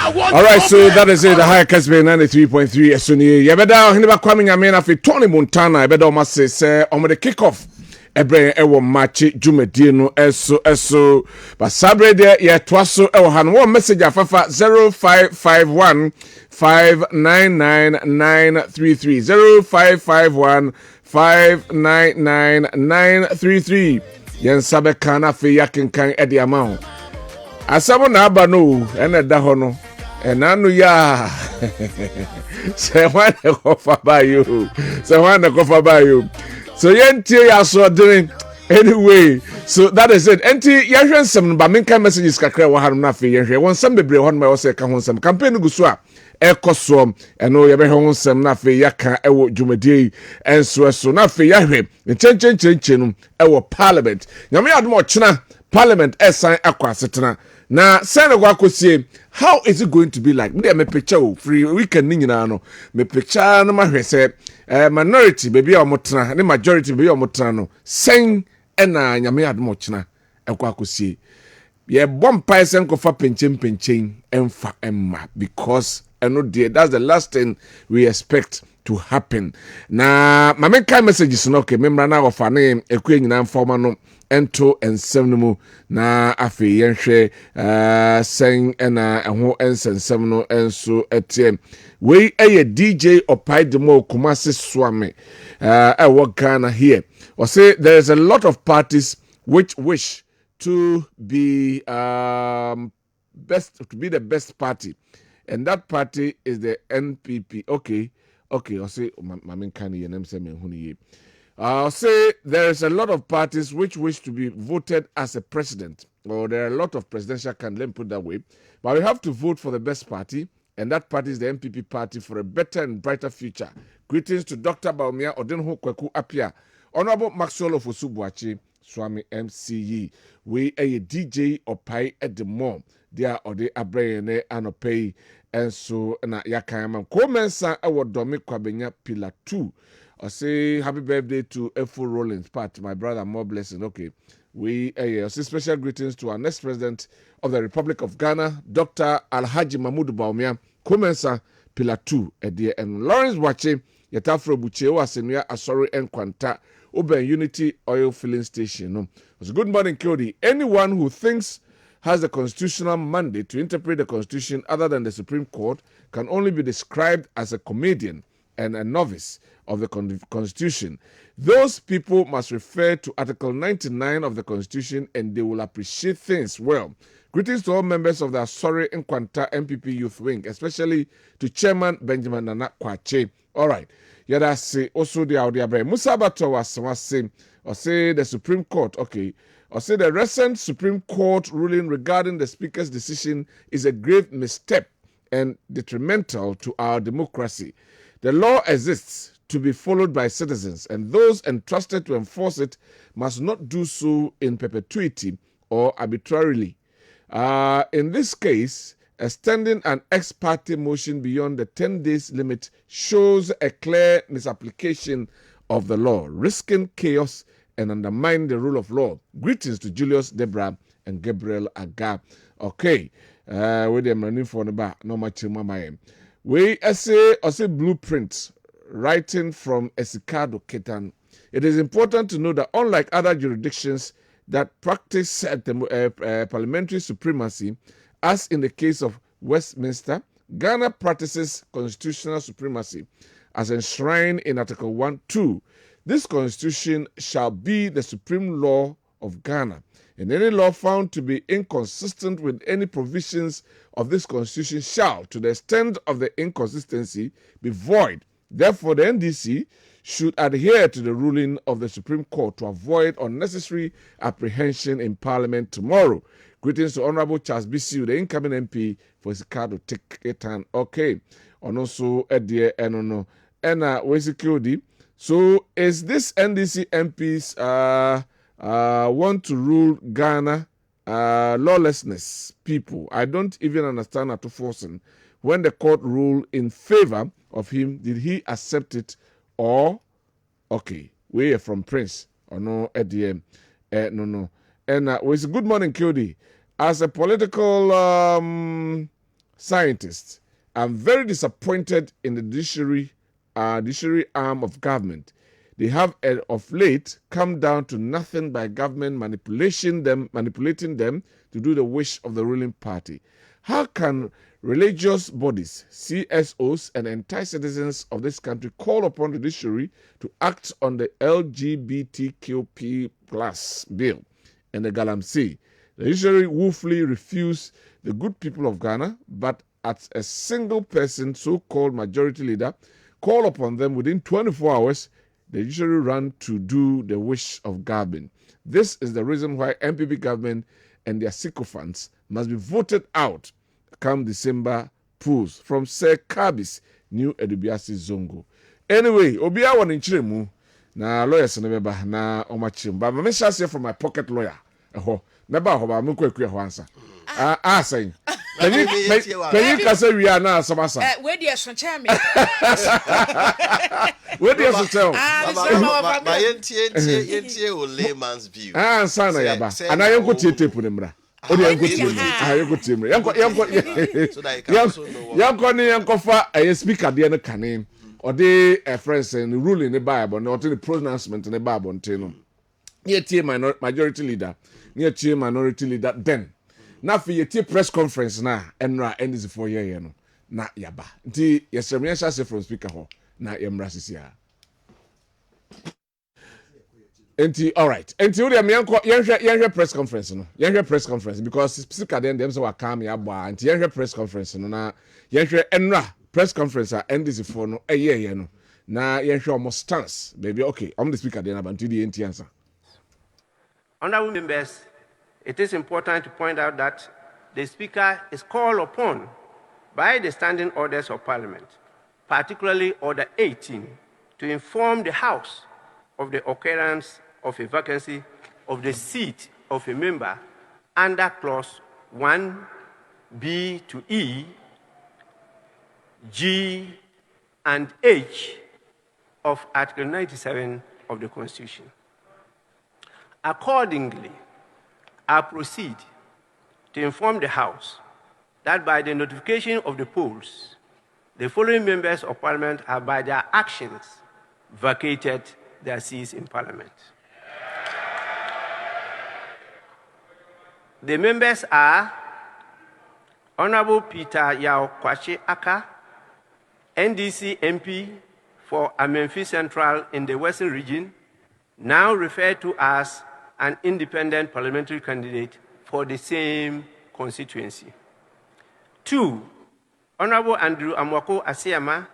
All right, so that is it. The high Kessben 93.3 FM. You better hineba kwame nyame na fe Tony Montana. You better almost say the kick off. Ebre ewo Maakye dwumadi no eso but sabre de ye twaso ewo han one message afafa 0551 599933 0551 599933 yen sabe kana fe yakenkan e de amount asabo na aba no ene da ho no enanu ya se wan ko fa ba you so yentie ya so doing anyway, so that is it. Enti yahwen some ba menka messages kakra wa hanum na fe yehwe won some bebre hon ma wo se ka hon some campaign gu so a ekosom eno ye be hon some na fe yaka ewo dwumadi enso na fe yahwe chen no ewo parliament nyame adom ochena parliament esan akwasetena na sene kwa kosie how is it going to be like me picture free weekend ni nyina no me picture no mahwese minority baby omotena ne majority baby omotena no sen ena nyame adom ochena ekwa kosie ye bompai sen ko fa penchen emfa emma because eno dear that's the last thing we expect to happen na mamenka messages no okay memra na ofa ne ekwe nyina informa no ento ensem no mu na afi yenhwe sen ena eho ensensem no enso etie we eye DJ Opaidemo Kumasi Swame ewo Ghana here or say there is a lot of parties which wish to be the best party, and that party is the NPP. Okay, I'll say Mamin Kani and Huni. I'll say there is a lot of parties which wish to be voted as a president, or there are a lot of presidential candidates, let me put that way. But we have to vote for the best party, and that party is the NPP party for a better and brighter future. Greetings to Dr. Baumia Odenho Kweku Apia, Honorable Maxwell of Osubuachi, Swami MCE. We a DJ Opai at the mom. There or the Abrayene Anopay, and so na Yakayama. Komensa our Domi Kwabena Pillar 2. I say happy birthday to Efo Rollins, Pat, my brother, more blessing. Okay, we say special greetings to our next president of the Republic of Ghana, Dr. Alhaji Mahmoud Baumia, Komensa Pillar 2, and Lawrence Wache, Yatafro Buche, Wasenua, Asori, and Kwanta, Oben Unity Oil Filling Station. No, it's good morning, Kodi. Anyone who thinks has the constitutional mandate to interpret the Constitution other than the Supreme Court can only be described as a comedian and a novice of the Constitution. Those people must refer to Article 99 of the Constitution and they will appreciate things well. Greetings to all members of the Asori Nkwanta MPP Youth Wing, especially to Chairman Benjamin Nana Kwache. All right. Yada say also the Audiabre Musa Bato was saying, or say the Supreme Court, okay, or say the recent Supreme Court ruling regarding the Speaker's decision is a grave misstep and detrimental to our democracy. The law exists to be followed by citizens, and those entrusted to enforce it must not do so in perpetuity or arbitrarily. In this case, extending an ex parte motion beyond the 10 days limit shows a clear misapplication of the law, risking chaos and undermining the rule of law. Greetings to Julius, Deborah, and Gabriel Aga. Okay, with them running for the bar, no much in my we say blueprint writing from Esikado Ketan. It is important to know that unlike other jurisdictions that practice parliamentary supremacy, as in the case of Westminster, Ghana practices constitutional supremacy as enshrined in Article 1(2). This constitution shall be the supreme law of Ghana, and any law found to be inconsistent with any provisions of this constitution shall, to the extent of the inconsistency, be void. Therefore, the NDC should adhere to the ruling of the Supreme Court to avoid unnecessary apprehension in Parliament tomorrow. Greetings to Honorable Charles Bisiu, the incoming MP for Sikado Teketan. Okay, and also Edie Enono Ena Wesikodi. So, is this NDC MPs want to rule Ghana lawlessness people? I don't even understand at forcing. When the court ruled in favor of him, did he accept it or okay? We are from Prince or no? ADM, no. And good morning, Kodi. As a political scientists. I'm very disappointed in the judiciary arm of government. They have of late come down to nothing by government manipulating them to do the wish of the ruling party. How can religious bodies, CSOs, and entire citizens of this country call upon the judiciary to act on the LGBTQP plus bill and the Galamsey? The judiciary woefully refused the good people of Ghana, but as a single person, so-called majority leader, call upon them within 24 hours, they usually run to do the wish of government. This is the reason why MPP government and their sycophants must be voted out come December polls from Sir Kabis, New Edubiasi Zongo. Anyway, Obia won in Chiremu, na lawyers nebeba na omachim. But me shall say from my pocket lawyer. Neba hoba mukwe kwe answer. Saying. Can you say we are now Samasa? Where do you chairman? Where do you tell? My NTA will layman's view. Sana yaba. And I am going to tape them. I am going to a speaker the canin or the friends and rule in the Bible, or the pronouncement in the Bible. Near T majority leader, near T minority leader then. Now for your press conference now, and end is for year, na yaba. Nti yesterday shall say from speaker ho na yemrasisia. Nti all right. Nti we yanko press conference no. Yanko press conference because speaker them so come ya boa. Nti yanko press conference no na yanko enra press conference end is for no year no. Na yanko almost stance baby okay. I'm the speaker then about the NT answer. Honorable members, it is important to point out that the Speaker is called upon by the standing orders of Parliament, particularly Order 18, to inform the House of the occurrence of a vacancy of the seat of a member under Clause 1B to E, G, and H of Article 97 of the Constitution. Accordingly, I proceed to inform the House that by the notification of the polls, the following members of Parliament have by their actions vacated their seats in Parliament. The members are Honorable Peter Yao Kwache Aka, NDC MP for Amenfi Central in the Western Region, now referred to as an independent parliamentary candidate for the same constituency. 2, Honorable Andrew Amwako Asiama,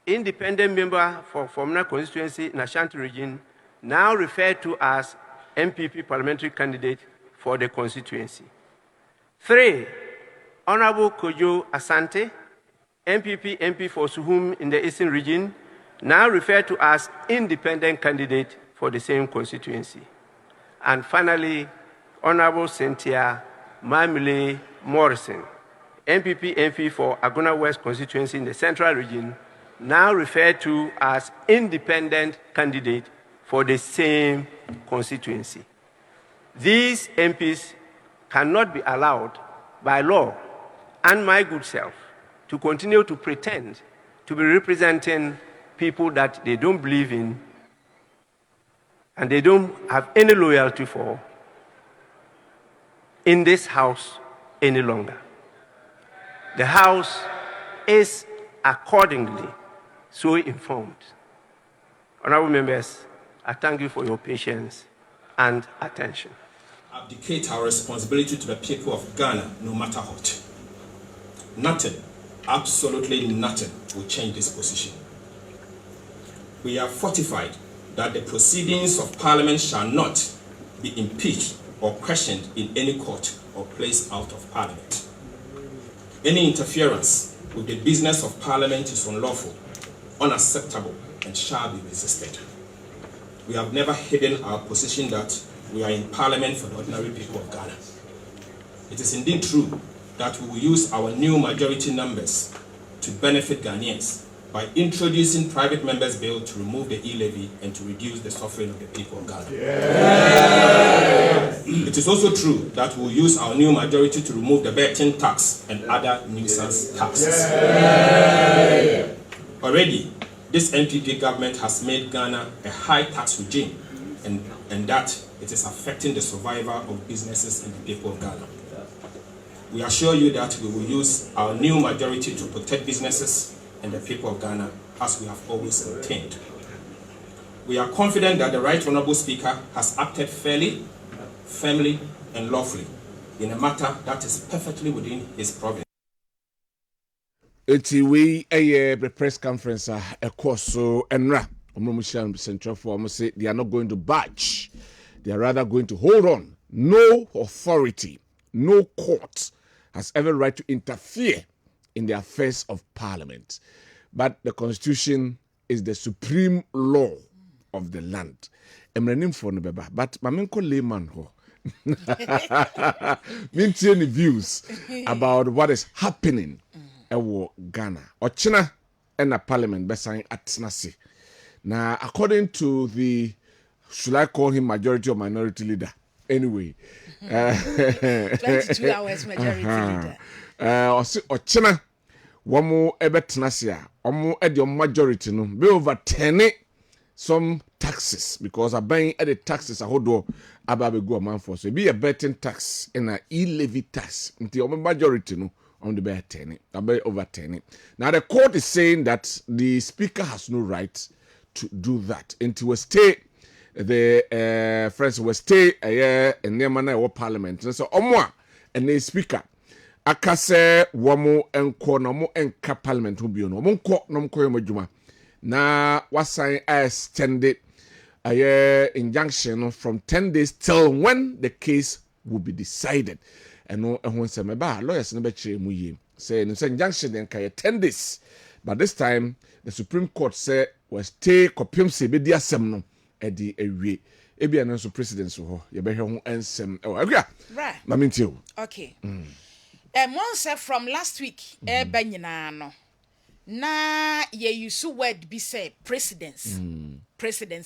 independent member for Kwabena constituency in Ashanti region, now referred to as MPP parliamentary candidate for the constituency. 3, Honorable Kojo Asante, MPP MP for Suhum in the Eastern region, now referred to as independent candidate for the same constituency. And finally, Honorable Cynthia Mamile Morrison, MPP MP for Agona West constituency in the Central region, now referred to as independent candidate for the same constituency. These MPs cannot be allowed by law and my good self to continue to pretend to be representing people that they don't believe in and they don't have any loyalty for in this House any longer. The House is accordingly so informed. Honorable members, I thank you for your patience and attention. Abdicate our responsibility to the people of Ghana no matter what. Nothing, absolutely nothing will change this position. We are fortified that the proceedings of Parliament shall not be impeached or questioned in any court or placed out of Parliament. Any interference with the business of Parliament is unlawful, unacceptable, and shall be resisted. We have never hidden our position that we are in Parliament for the ordinary people of Ghana. It is indeed true that we will use our new majority numbers to benefit Ghanaians by introducing private members' bill to remove the e-levy and to reduce the suffering of the people of Ghana. Yeah. It is also true that we will use our new majority to remove the betting tax and other nuisance taxes. Already, this NPP government has made Ghana a high tax regime, and that it is affecting the survival of businesses and the people of Ghana. We assure you that we will use our new majority to protect businesses and the people of Ghana as we have always intended. We are confident that the Right Honourable Speaker has acted fairly, firmly, and lawfully in a matter that is perfectly within his province. We a press conference a course so enra Central for say they are not going to budge. They are rather going to hold on. No authority, no court has ever right to interfere in the affairs of Parliament. But the Constitution is the supreme law of the land. Emrenim for no beba, but mamenko layman ho. Mintie any views about what is happening in Ghana. Ochina and the Parliament besign atnasi. Now, according to the, should I call him majority or minority leader? Anyway, 22 hours majority leader. Ochina. Wamu ebe tenasia, wamu edi majority no be overturn some taxes because a buying the taxes a hodo ababe go man for so be a betting tax and a e-levy tax until majority no on the bear turn it, overturn it. Now the court is saying that the speaker has no right to do that until we stay the friends will stay in the manner of parliament. So omwa and the speaker akase wamo enko no mo enka parliament ho bio no mo nko no mko yomadwuma na wasan extended injunction from 10 days till when the case will be decided. And no ehun se meba lawyers no be kire mu yie say no say injunction den ka 10 days, but this time the Supreme Court say was stay kopim se be di asem no e di ewie ebia no so president so ho ye be hwe ho ensem agua right na mentio okay monse from last week eba nyina no na ye use word be say presidents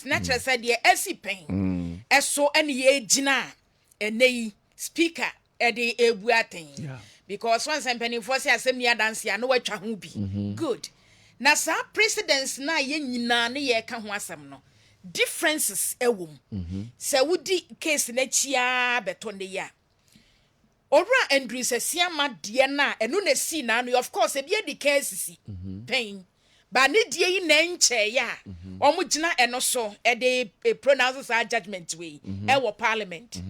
na chere say de asipen eso ene ye gina enei speaker e de ebuaten because once penny for say asem ni adanse ya no watwa ho bi good na sa presidents na ye nyina ne ye ka ho asem no differences ewom se wudi case na chia beto ne ya Ora Andrew Sesiama de na eno na si na no of course e bia di case pain ba ne die yi na nche ya omo gina eno so e de pronounce our judgment way e wo parliament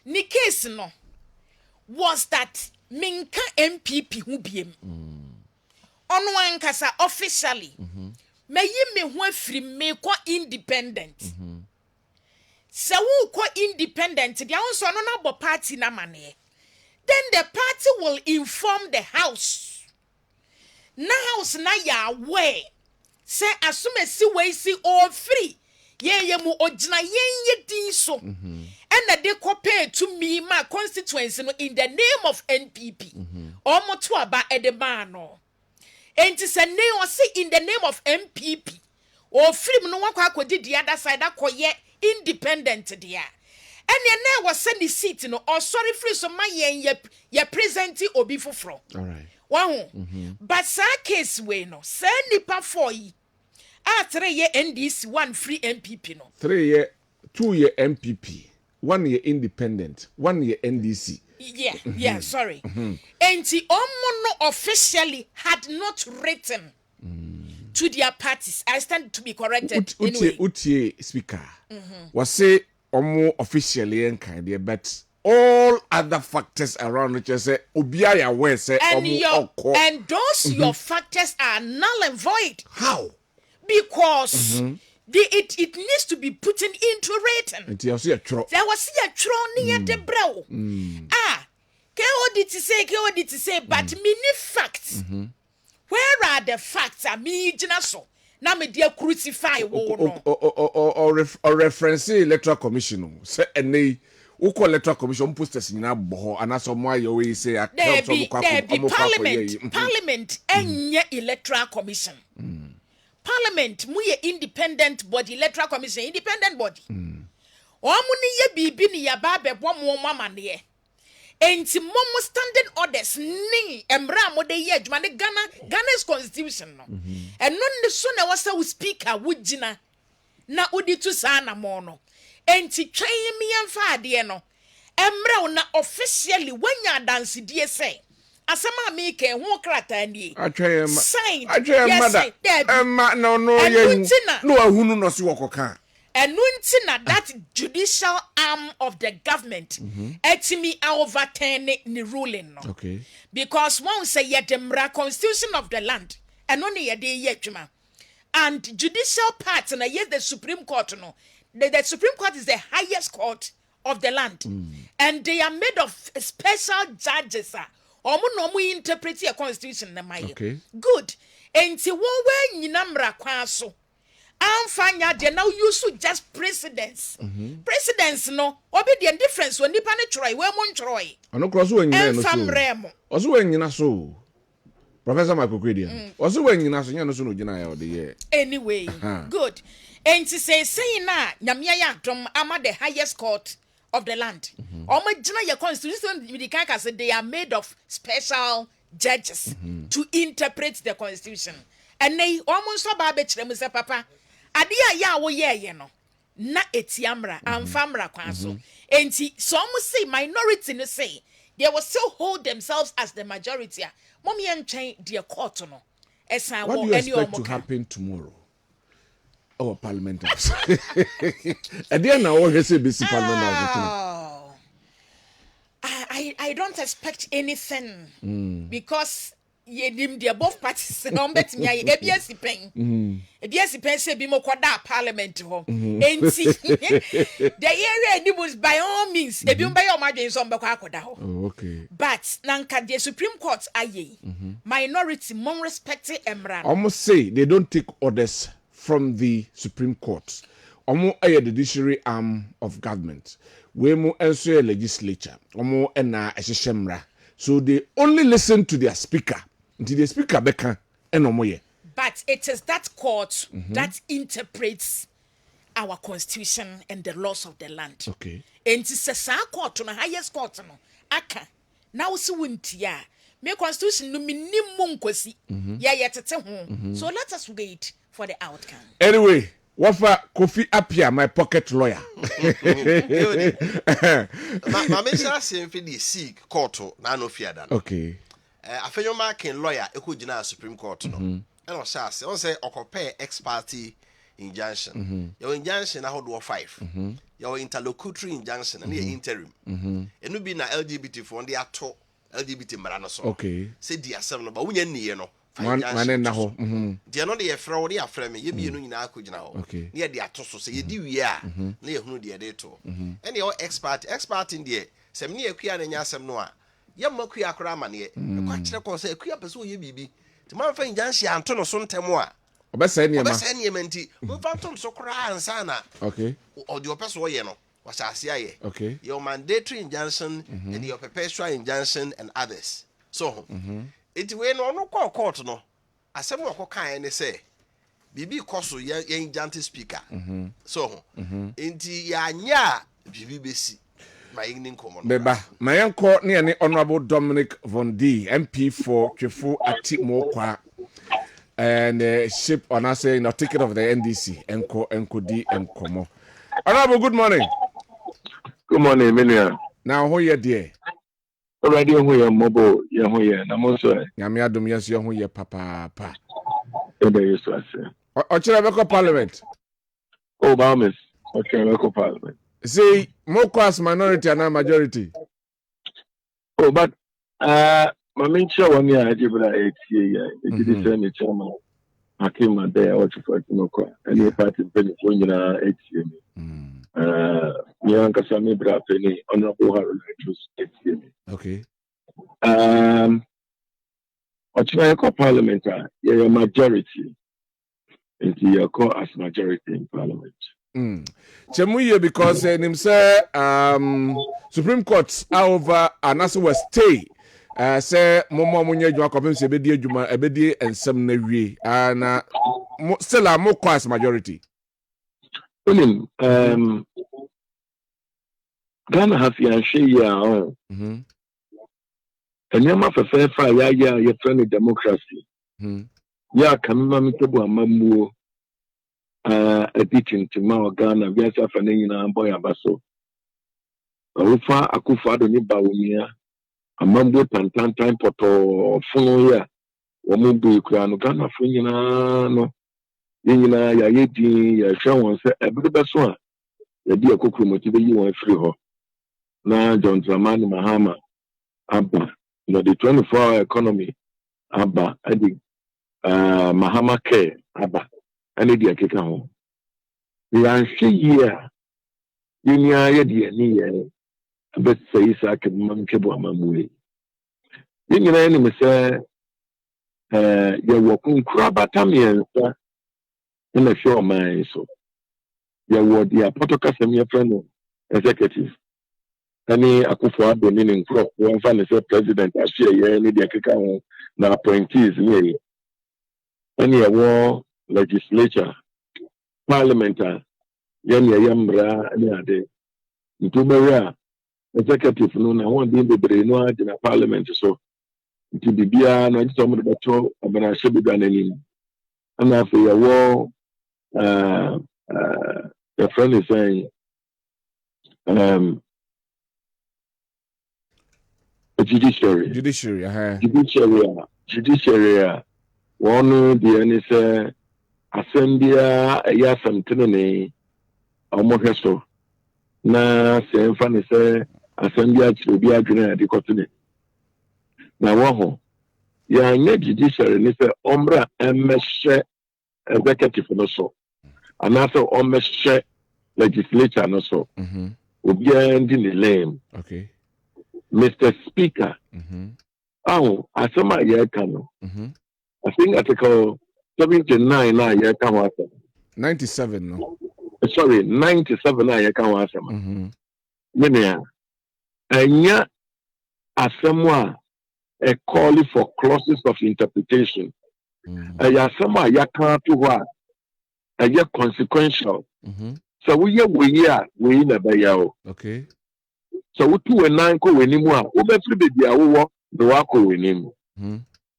ni case no was that minka MPP hu biem ono ankasa officially meyi me hu afiri me kwa independent se wu kwa independent dia nso no na bo party na mane then the party will inform the house na ya aware se asumesi we si all free ye mu ogina ye din so and they compare to me my constituency no in the name of NPP omo to aba edema no enti se ne o say in the name of MPP or free no one kwa di the other side akoye independent there. And ye na was send the seat no or sorry free so my ye presenti obi foforo. All right. Wow. But sa case we no send nipa for yi. 3 year NDC 1 free MPP no. 3 year 2 year MPP, 1 year independent, 1 year NDC. Yeah, sorry. Enti omo no officially had not written to their parties. I stand to be corrected. Utie speaker. Was say omo officially and kind but all other factors around which say obiya aware say omo and those your factors are null and void. How? Because it needs to be put into written. There was a tro near the brow. K.O.D. to say, but many facts. Where are the facts? I mean, so now me dear crucify or reference electoral commission. Say any uko electoral commission posters in a boho and as some way you say a parliament and electoral commission. Parliament, we independent body, electoral commission, independent body. Omuni ye bibi ni yaba bebo mo mama ne. Enti momo standing orders ni emra mo de ye adwuma ne Ghana's constitution no. Eno ne so na wasa wo speaker wugina na udi tu sa na mo no. Enti twan mi yemfa ade no. Emra na officially wanya dance die say. Asama mi ke ho krata nie. Sign. Mother. Emma no ye. No ahunu no si wokoka. Enuntina that judicial arm of the government etimi overturn the ruling no. Okay. Because one say ye the constitution of the land and only ye de yetuma. And judicial part na yes the Supreme Court no. The Supreme Court is the highest court of the land. And they are made of special judges omo no mo interpret the constitution na maye. Okay. Good. Enti wo we nyina mra kwa so. Amfanya de now use just presidents. Presidents no obi the difference when nipa ne troy we mo ntroy. Ono cross we nyina no so. Enfamremo. Oso we nyina so. Professor Michael Kwabena. Oso we nyina so nyano so no gina ya ode ye. Anyway, good. And to say na nyamia ya dom ama the highest court of the land. Omo gina your constitution with the kind say they are made of special judges to interpret the constitution. And they almost so ba be kire mu say papa ade ya wo ye no na etiamra amfamra kwan so enti some say minority no say they will still hold themselves as the majority mom ye ntwen their court no esan What wo do you any expect to happen tomorrow? Our parliament house. And then now we say basic parliament house. I don't expect anything because yedim the above parties no bet me ay ebiasi pen say bi mo kwada parliament ho enti the area ni was by all means ebi mba yo madwen so mbekwa akoda ho. Okay. But nanka the Supreme Court aye minority mon respect emra Almost say they don't take orders from the Supreme Court. Omo aye the judiciary arm of government. We mo enso legislature. Omo na ehyehyemra. So they only listen to their speaker. Until the speaker beka enomoye. But it is that court that interprets our constitution and the laws of the land. Okay. And it's sa court no highest court no aka now so wuntia me constitution no minimum nkosi ya yetete ho. So let us wait for the outcome. Anyway, Wafa Kofi Apia, my pocket lawyer. My mention for the Sikh court na no fear dan. Okay. Afenyo Maakye lawyer eku gina Supreme Court no. And on say occupy ex parte injunction. Your injunction na hold 5. Your interlocutory injunction and interim. Enu bi na LGBT for the ato LGBT mara so. Okay. Say di asem no ba wunya niye no. One na ho. Dia no de ye frɛ wo de afrɛ me ye bi no nyina akogina ho. Okay. Ne ye de ato so say ye di wie a na ye hunu de de to. And your expert in there. Sɛ me ne akua na nya asem no a ye makua akora amane kwa kyerɛ ko sɛ akua pɛ sɛ ye bibi. Ti man fa injanhye anto no so ntɛm a. Obesa niema. Obesa niema nti. Mo fa nto so kora ansa na. Okay. O de opɛ so ye no. Wasase aye. Okay. Your mandatory injunction and your perpetual injunction and others. So, it we no court no. Asem wo kan ne say bibi koso ye injunct speaker. So, enti ya nya bibi besi. My evening common. Beba, my uncle near the Honorable Dominic Von D, MP for Chifu Atimokwa, and ship on us saying a ticket of the NDC, Enko D and Komo. Honorable, good morning. Good morning, Minia. Now, who you dear? Already, who are mobile, young, who are Namoso. Yamia Dumias, young, who you papa. There is to say. Ochilabeko Parliament. Oh, Bahamas. Ochilabeko Parliament. See, Mokwa's minority and majority. Oh, but, my main show 1 year, I give it 8 years. It is the chairman. I came out there, what you for Mokwa, and your party penny for 8 years. Nyanka Sami Brapeni, Honorable Harold, 8 years. Okay. Ochilabeko Parliament, your majority. It's your call as majority in Parliament. Chemuye because him say Supreme Court over anase was stay say momo munye djuma kopem se bedie djuma ebedie ensem na wie na still a mo class majority. Unim Ghana has yan share ya and yama for fair fire ya friendly democracy. Ya kamima mitebu amamu editing to ma Ghana biasa fane na boy abaso. Ufa akufa do ni bawumia amambo tantan time poto funo ya wamumbu ikura no Ghana fo nyina no nyina ya yedi ya hwa won se ebede beso a yedi akokuru motibe yi won free ho na John Dramani Mahama abba the 24-hour economy abba edi Mahama care abba ene di akeka ho ya hwe yi a nyina yedi ani ye abet say sa ke mamkebo amamuwe nyina ene me se ye wo kunkura batamiensa ina show man so ye wo dia potokasem ye friend executive ani akufo adoni ni nkro won fa ne say president ashie ye ni dia keka ho na appointees ni ani ye wo legislature parliament ye ni yamra ani ade ntubere executive no na won dey bebre no ade na parliament so nti bibia no nti so mo de beto abana hye bibia na nim ana afa ye wo the friend is saying judiciary one the any say assembia ya something ne omoheso na say fan say assembia chibi adwene ade kotune na wo ya nye judiciary ne say omra emehye executive no so and also omehye legislature no so obi andi ne lame okay Mr. Speaker asema ye kano I think article 79 na ye kan wasa 97 no sorry 97 na ye kan wasa menea anya asema a call for clauses of interpretation ya asema ya kan to ho a ye consequential so we na ba ya o okay so wotu wenan ko wenimu a wo be free baby awo do wa ko wenimu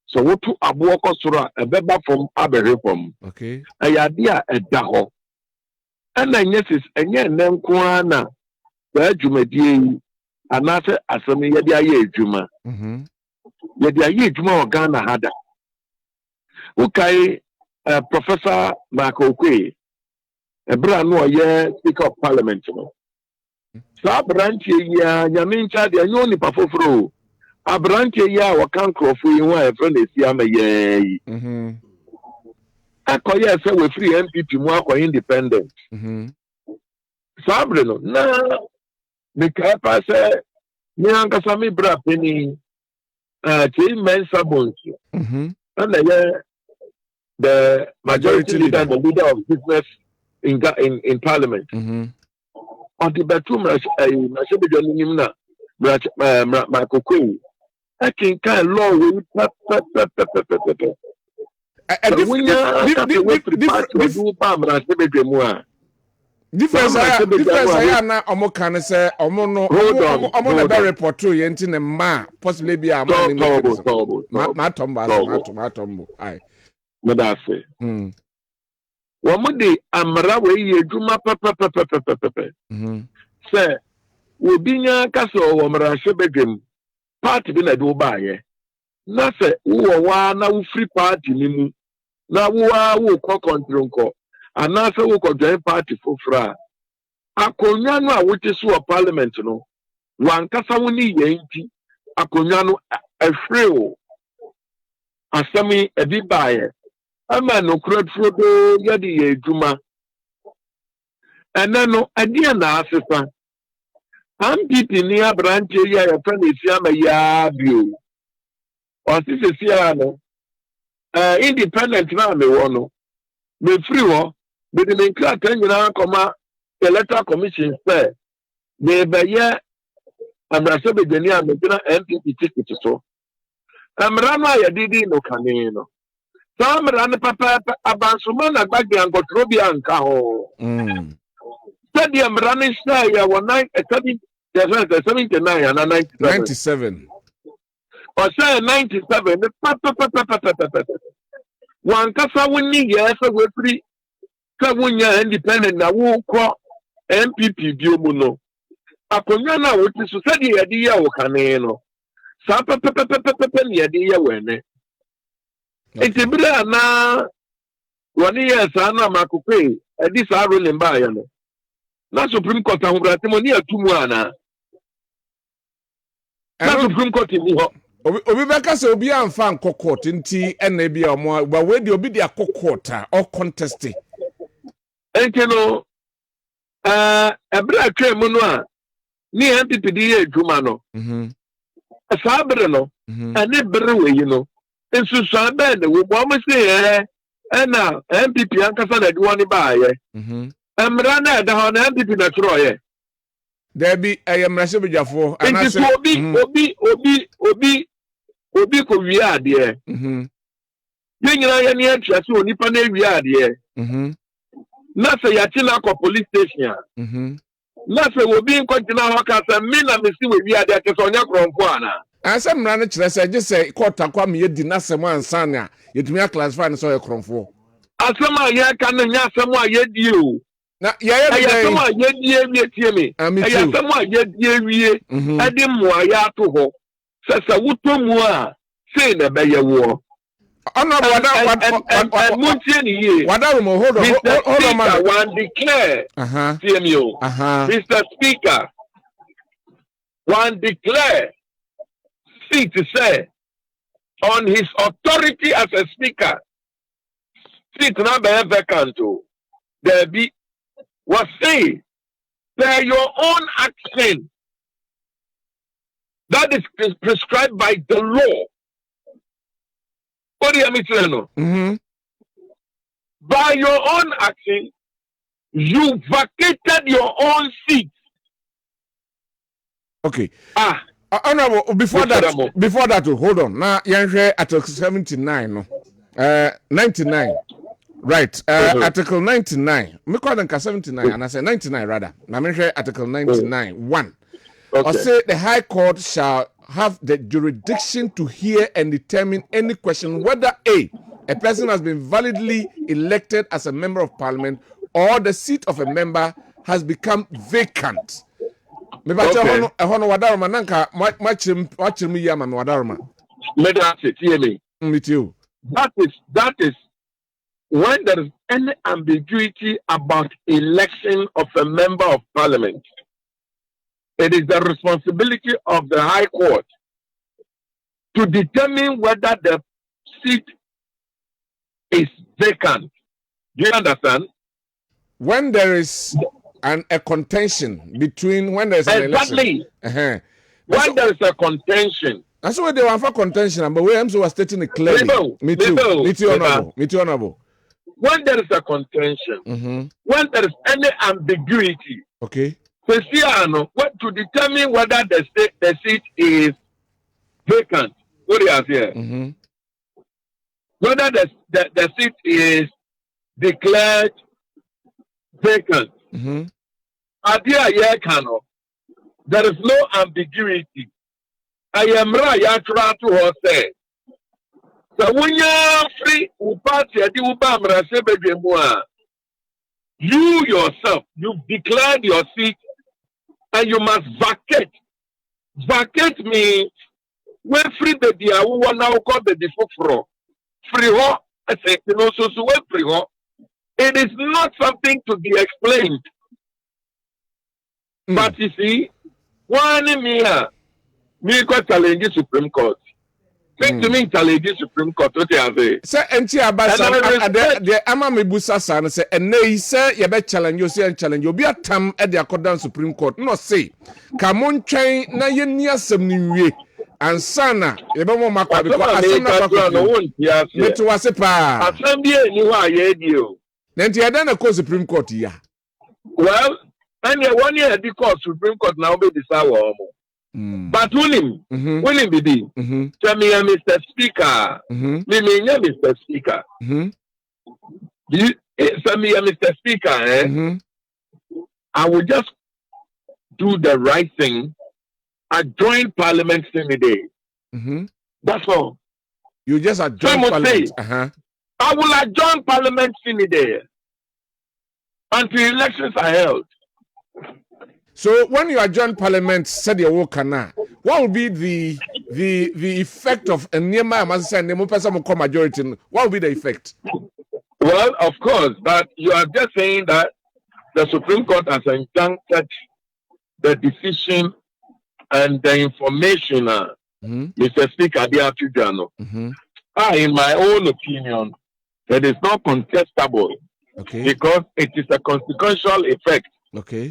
so wotu abo ko soro a ebeba from abere from okay ayade a eda ho ana nyesis enye nenko ana ba dwumadie anase asem yede aye adwuma yede aye adwuma o Ghana hada ukai Professor Maakye ebra no ye Speaker of Parliament no Abranche ya nyamincha de anyo ni pafoforo abranche ya wakankrofo yi wa e friend esi ama ye akoye se we free MPP mu akoye independent sabre no na me ka pa se ni ankasa me bra peni che mensa bonsu and the majority leader and the leader of business in parliament on the bedroom na shebe nim na Maakye I can law we difference I na omo kan say omo no omo na be report to ye nti ne ma possibly be a man ma tombo ai me da say wo mo de amra we ye dwuma pepepepepepepe say wo binya ka so wo mra hwebedwem party bi na do ba ye na say wo wa na wo free party ni mu na wo ko control ko ana say wo ko join party fofra akonwa no a wote so parliament no wankasa wo ni ye nti akonwa no ahwere o asami ebi ba ye ama no krodfrodo yadi ye dwuma enano adia na asesa MPP ni abranche ya friend esi ama ya bio osise sia no independent na me wo no me free wo me de nkra kan nyina koma electoral commission say me be ye amrase be deni am na MPP ticket so amra no ya didi no kane no samra ne papa abansoma na gbagbe ankotro bi anka ho stadium running say ya wona Yes, 79 and 97. 97. Or say 97. One kasa winning yes, we free. Kawunya independent na who call MPP biomuno. Akonya na wuti susadi yadi ya wakaneno. Sa pepe yadi ya wene. Itibira na wani ya sana makupe. Edi sa role mbaya no. Na Supreme Court ahurate ni atumu ana. Na Supreme Court ni ho. Obi beka se obi amfa nkọ court nti ena bia omo ba we de obi de akọ court or contest. Enti no ebra twa mu no a ni MPP di ye adwuma no. Sa bere no. Ane bere we yi no. Ensu so abe ne we bo mo se ena MPP ankasa na duwa ni ba ye. Emra na da ho na MPP na tro ye. There be mrase bejafo anase obi ko wi ade nyina ye ne atwa se onipa na wi ade na se ya ti na ko police station na se obi nkontina ho ka se me na me si we wi ade ke so nya krompo ana anse mra ne kire se je se court akwa me yedi na se mo ansa na yetumi a classify ne so ye krompo asema ye ka ne nya asema yedi o na ye sama yedie tie me sama yedie wie ade moa ya to ho sesa wutomu a sei na be ye wo ana muntie ni ye wadarumo hold on man one declare CMO Mr. Speaker one declare see to say on his authority as a speaker seat na be vacant o there be was say by your own action that is prescribed by the law. What do you mean? By your own action, you vacated your own seat. Okay. Honorable, before that, hold on. Now, you're at 79, no? 99. Right, Article 99. Me call them 79, and I say 99 rather. Now me share Article 99 1. Okay. Or say the High Court shall have the jurisdiction to hear and determine any question whether a person has been validly elected as a member of Parliament or the seat of a member has become vacant. Me ba che hono wadaroma nanka machim yama me wadaroma. Let us hear me. Me too. That is when there is any ambiguity about election of a member of Parliament, it is the responsibility of the High Court to determine whether the seat is vacant. Do you understand? When there is a contention between when there is an election. Exactly. When there is a contention. That's why they want for contention, but Williams was stating it clearly. Me too, honorable. When there is a contention, when there is any ambiguity, okay, to determine whether the seat is vacant, what do you say? Whether the seat is declared vacant, there is no ambiguity. I am right. I try to her say. So when you're free, you yourself, you've declared your seat and you must vacate. Vacate means when free baby, I will now call baby for free. I say, so when free. It is not something to be explained. But you see, one me got challenge Supreme Court. Think to me challenge Supreme Court. What you say? Say enti abasa the ama me busa san say ene say ye be challenge you say challenge obi atam e de akodan Supreme Court no say ka mon twen na ye ni asem ni wie ansana ye be mo makwa because asem na kwa no won tia se meto wase pa asem bi eni ho aye di o nenti ye den na ko Supreme Court ya well and ye one year di court Supreme Court now be decide wo mo. But William Bidi, tell me, Mr. Speaker, Mr. Speaker. Tell me, Mr. Speaker, I will just do the right thing, adjoin Parliament any day. That's all. You just adjoin Parliament. I will adjoin Parliament any day until elections are held. So when you adjoin Parliament, said your work what will be the effect of a nearby majority? What will be the effect? Well, of course, but you are just saying that the Supreme Court has enjuncted the decision and the information, Mr. Speaker, in my own opinion, that is not contestable because it is a consequential effect.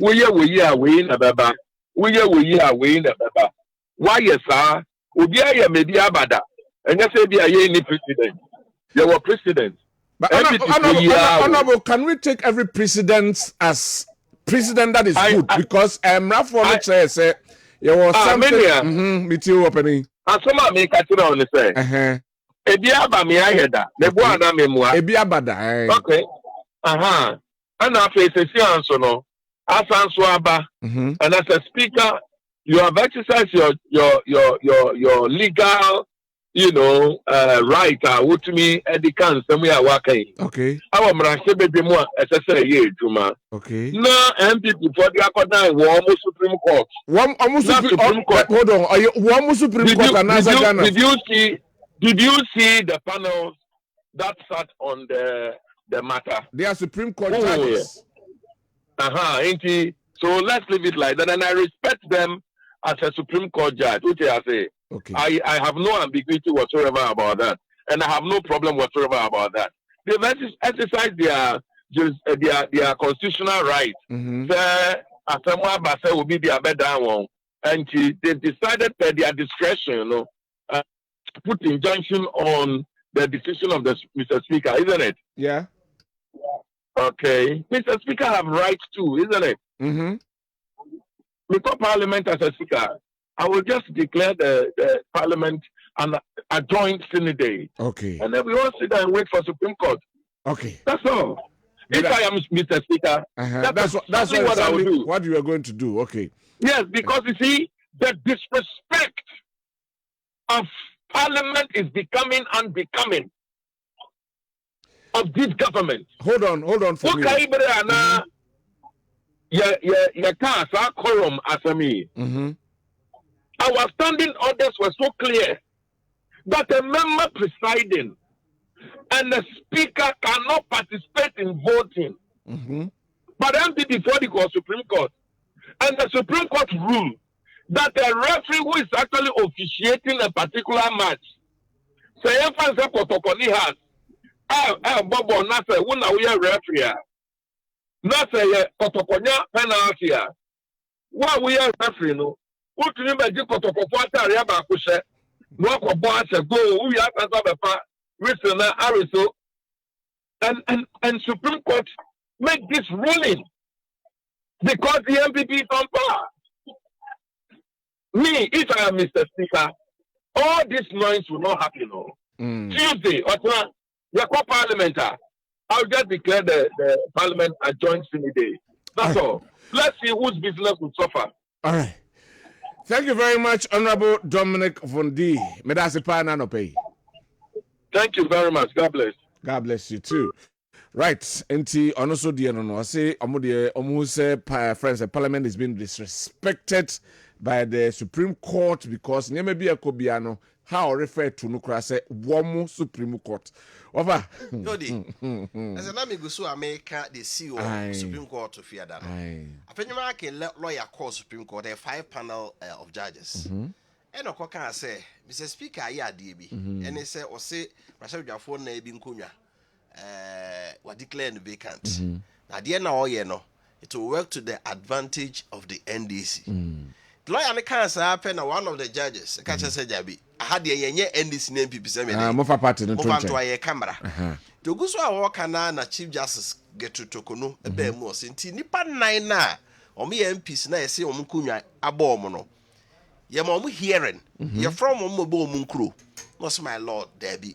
We are in a baba. We are in a baba. Why, yes, sir? Ubia maybe abada. And yes, be a any president. There were presidents. But honorable, can we take every president as president that is good? Because Rafo say there was something. Me too opening. And some make a on the say. Ebiaba me ayeda. The boy na memua. Ebiabada. Okay. And I face a seance no. As Answaba, and as a speaker, you have exercised your legal, right. What to me, Eddie can somewhere working. Okay. Our Marashe be more as I say, Juma. Okay. No, MP before the Akota, Warm Supreme Court. Supreme Court. Hold on. Are you Warm Supreme Court and Ghana? Did you see the panels that sat on the matter? They are Supreme Court judges. So let's leave it like that. And I respect them as a Supreme Court judge, which I say. Okay. I have no ambiguity whatsoever about that. And I have no problem whatsoever about that. They've exercised their constitutional rights. Asamoah will be their better one. And they've decided by their discretion, to put injunction on the decision of the Mr. Speaker, isn't it? Yeah. Okay. Mr. Speaker have rights too, isn't it? Because Parliament as a Speaker, I will just declare the Parliament an adjoined Senate day. Okay. And then we all sit there and wait for Supreme Court. Okay. That's all. If I am Mr. Speaker, that's what I will do. What you are going to do. Okay. Yes, because you see, the disrespect of Parliament is becoming unbecoming of this government. Hold on for me. Our standing orders were so clear that a member presiding and the speaker cannot participate in voting. But MP before the Supreme Court, and the Supreme Court ruled that a referee who is actually officiating a particular match, say if has Bobo Nasa, when we are referee, Nasa Kotokonya penalty. Why we are referee? No, what to remember Kotokofuata Riaba Kushe, Noko Boas, go, we are Kazabepa, Risana, Ariso, and Supreme Court make this ruling because the MPP is on power. Me, if I am Mr. Speaker, all this noise will not happen. Tuesday, or Parliament, I'll just declare the Parliament adjourned Senate day. That's all. Let's see whose business will suffer. All right. Thank you very much, Honorable Dominic Vondi. Thank you very much. God bless. God bless you too. Right. Enti also no I say friends, Parliament is being disrespected by the Supreme Court because there be a Kobiano how refer to Nukra say Womu Supreme Court. Over. Jody, as an amigo so America, the CEO Supreme Court of Fiada. I think lawyer call Supreme Court a 5-panel of judges. And a coca say, Mr. Speaker, yeah, DB. And they say, or say, Rasha phone na bin kunya. Were declared vacant. Now, the end all it will work to the advantage of the NDC. The lawyer can't happen. One of the judges, catch said, Jabi, I had the NDC name people say, Mofa party no to a camera. To go so I walk na Chief Justice get to Tokono, a bear more since Nipa 9 na or me MPs na say Omukunya abomono. Ye mom hearing, you're from Omobo Munkru. What's my lord, Debbie?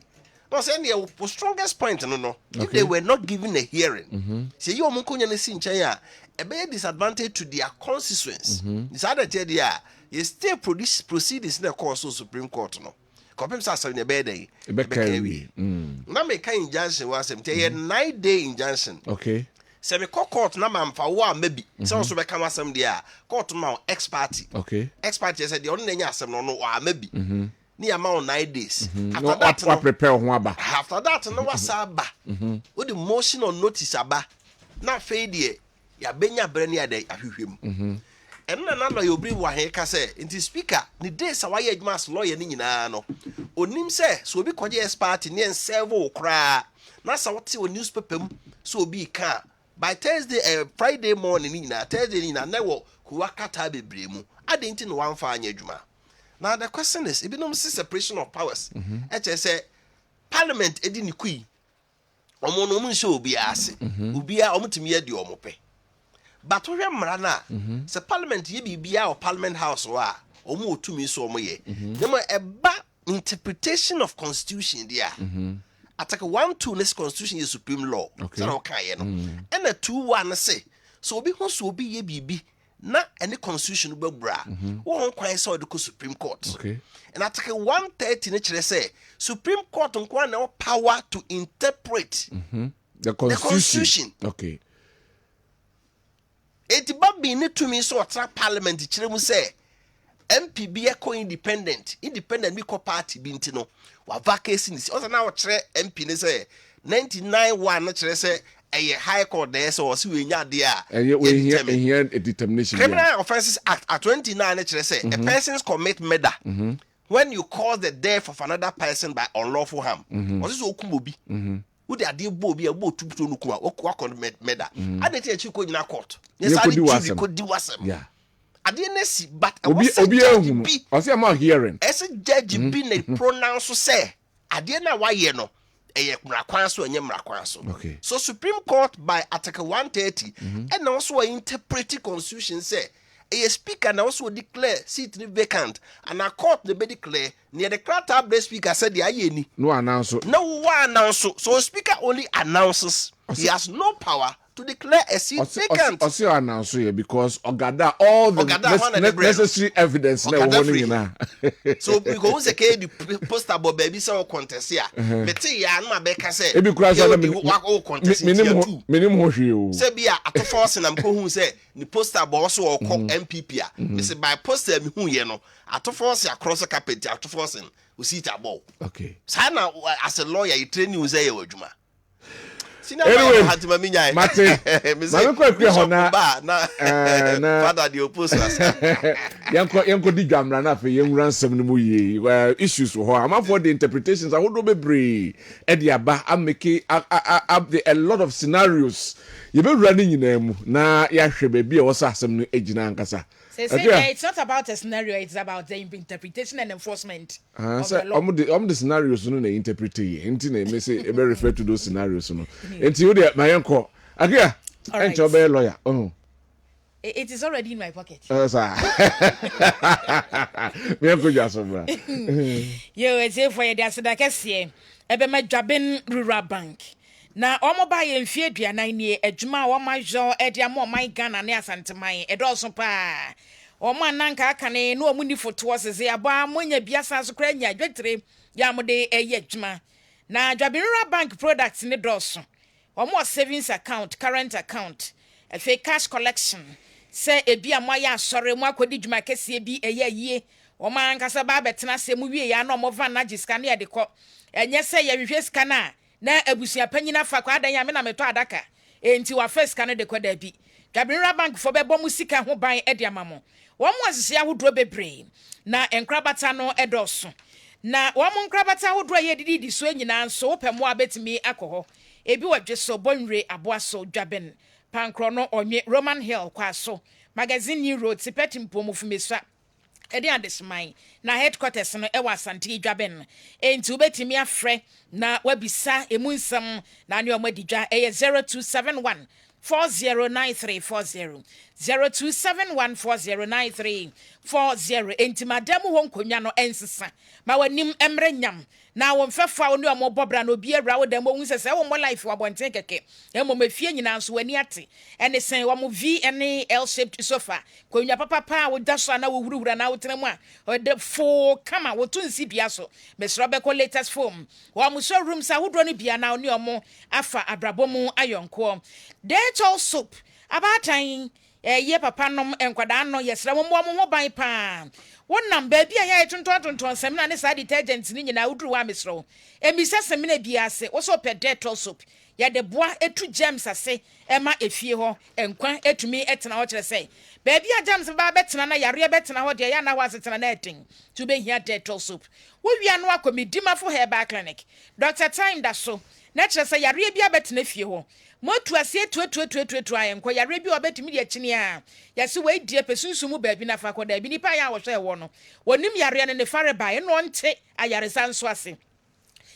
No, saying the strongest point, no. If they were not given a hearing, say you Munkunya Sinchaya, a big disadvantage to their constituents. This other idea, you still proceedings in the course of Supreme Court. No, compare us in a bed day. Now, make injunction was a 9-day injunction. Okay. Semi court na man for one maybe. So also become some there. Court now ex party. Okay. Ex party said the only thing asem no or maybe. Ni amount 9 days. After that, no prepare ho aba. After that no was aba. With the motion on notice aba. Na failure. Ya benya brani ade ahwehwem. Na lawyer obi wa he ka say inti speaker ni days a why adwuma lawyer ni nyina no. Onim say so obi koje ex party ni enserve okra. Na sa wote o newspaper mu so obi ka by Thursday, Friday morning, Thursday, na wo kuwakata bebre mu. Adenti no wan fa anya adwuma. Now the question is, if you don't see separation of powers, say Parliament edi ni kui. Omo no mu nso obi ase. Obi a omo timi edi omo pe. But we mra na, say Parliament ye bibia or Parliament House wa, omo otumi so omo ye. Dem eba interpretation of constitution there. Article 1-2 this constitution is supreme law. Okay. So okay, no. And the 2-1 say so obi ho so obi ye bibi na any constitution be bra. Won kwan say the Supreme Court. Okay. And Article 130 ne kire say Supreme Court nkwan na power to interpret the constitution. Okay. It babi ne tumi so otra parliament kire mu say MP be independent be ko party bi ntino wa vacancy ni o na wo kire MP ne say 99-1 na kire say a high court there so we nya de a we hear a determination. Criminal Offences Act at 29 na kire say a person's commit murder when you cause the death of another person by unlawful harm. O so okumobi who they are bo bi a bo tubuto no kuma o commit murder. Adete a chi ko nyina court. Yes, I could do wasem. Yeah. I didn't see, but I Obi ehunu. I say am hearing. As a judge be na pronounce say, I didn't why you know. Okay. So Supreme Court by Article 130 and also interpreting constitution say a speaker and also declare seat vacant and a court the be declare near the crowd speaker said the ayeni. No announce. No one announce. So speaker only announces. He has no power to declare a seat vacant. I see announce here because Ogada all the necessary evidence na warning na. So because the poster boy baby so contest here. Meti ya no abeka say. E be kura so na contest. Minim ho hwe o. Say bia atofo na mko hu say the poster boy so o MPP a. Me say by poster mi hu ye no atofo se across the carpet atofo se o seat abo. Okay. Say na as a lawyer you train you say your adwuma. Anyway, Martin, father the opposers. Yanko di gamra na fe yenwura nsem no mu ye issues ho am for the interpretations I would be e aba ameke a lot of scenarios you be running in na ya hwe ba bi e wosa asem no ejina nkasa. It's not about a scenario, it's about the interpretation and enforcement of the law. The scenarios no na interpret enti na me say e be refer to those scenarios no. Enti you dey my yanko. Akia, enti be lawyer. Oh. It is already in my pocket. Sir. Me yanko just bra. Yo, it's here for you there so that kese. Ebe ma Kwabena Rural Bank. Na omo ba ye mfie aduanan nie adwuma a omo ajo e de am oman Ghana ne asanteman e do so pa omo ananka aka ne no omu ni foto osese aba monya biasa so kra nya adwetre ya mode eye adwuma na Kwabena Rural Bank products ne do so omo savings account current account e fe cash collection se ebi amoya asore mu akodi dwuma kese bi eye yie omo ankasa ba betena se mu wie ya na omo van na giska ne de ko enye se ye hwehwe ska na abusia panyina fa kwa adan ya me na meto adaka enti wa first kan de kwada bi Kwabena Rural Bank fo bebo musika ho ban e de amamo wo mo asese ahodro bebre na enkrabata no edoso na wo mo enkrabata ahodro ye didi so nyina nso wo pemo abetimi akoho ebi wadweso bonre aboaso Kwabena pankro no onye Roman Hill kwa so magazine new road tipeti mpomu fumesa edi adesman na headquarters no e wasante Kwabena enti ubetimi afre na wabisa emunsam na ne omadidwa e 0271 409340 0271 409340 enti madam ho nkonwa no ensesa ma wanim emrenyam na wo mfefa wo ne omo bobra no bi awra wo dem wo se wo mo life wa bonten keke emo mafie nyina so wani ate ene sen wo mo V ene L shaped sofa konwa papa wo da so na wo wuruwura na wo tena mu a o de fo kama wo tunsi bia so mesro be ko latest foam wo mo showroom sa wo do ne bia na ne omo afa abrabomu ayonko dental soap abatan ye papa nom enkwada no yesra mo mo ban pa wonam ba bia ya tonton semina ne sa detergent ni nyina uduru wa mesro emisa semina bia ase wo so pe dental soap ya de boa etu germs ase ema efie ho enkwan etumi etena ho kire sei ba bia germs ba betena na yare betena ho de ya na wasetena na etin to be here dental soap wo wia no akomidimafo herbal clinic Dr. Time da so na kire sei yare bia betena fie ho motu ase tu ayenko yare bi obetimi de akini a yase we die pesunsumu ba bi na fa koda bi nipa ya wo hwe wo no wonim yare ne fare ba e no nte ayare sanso ase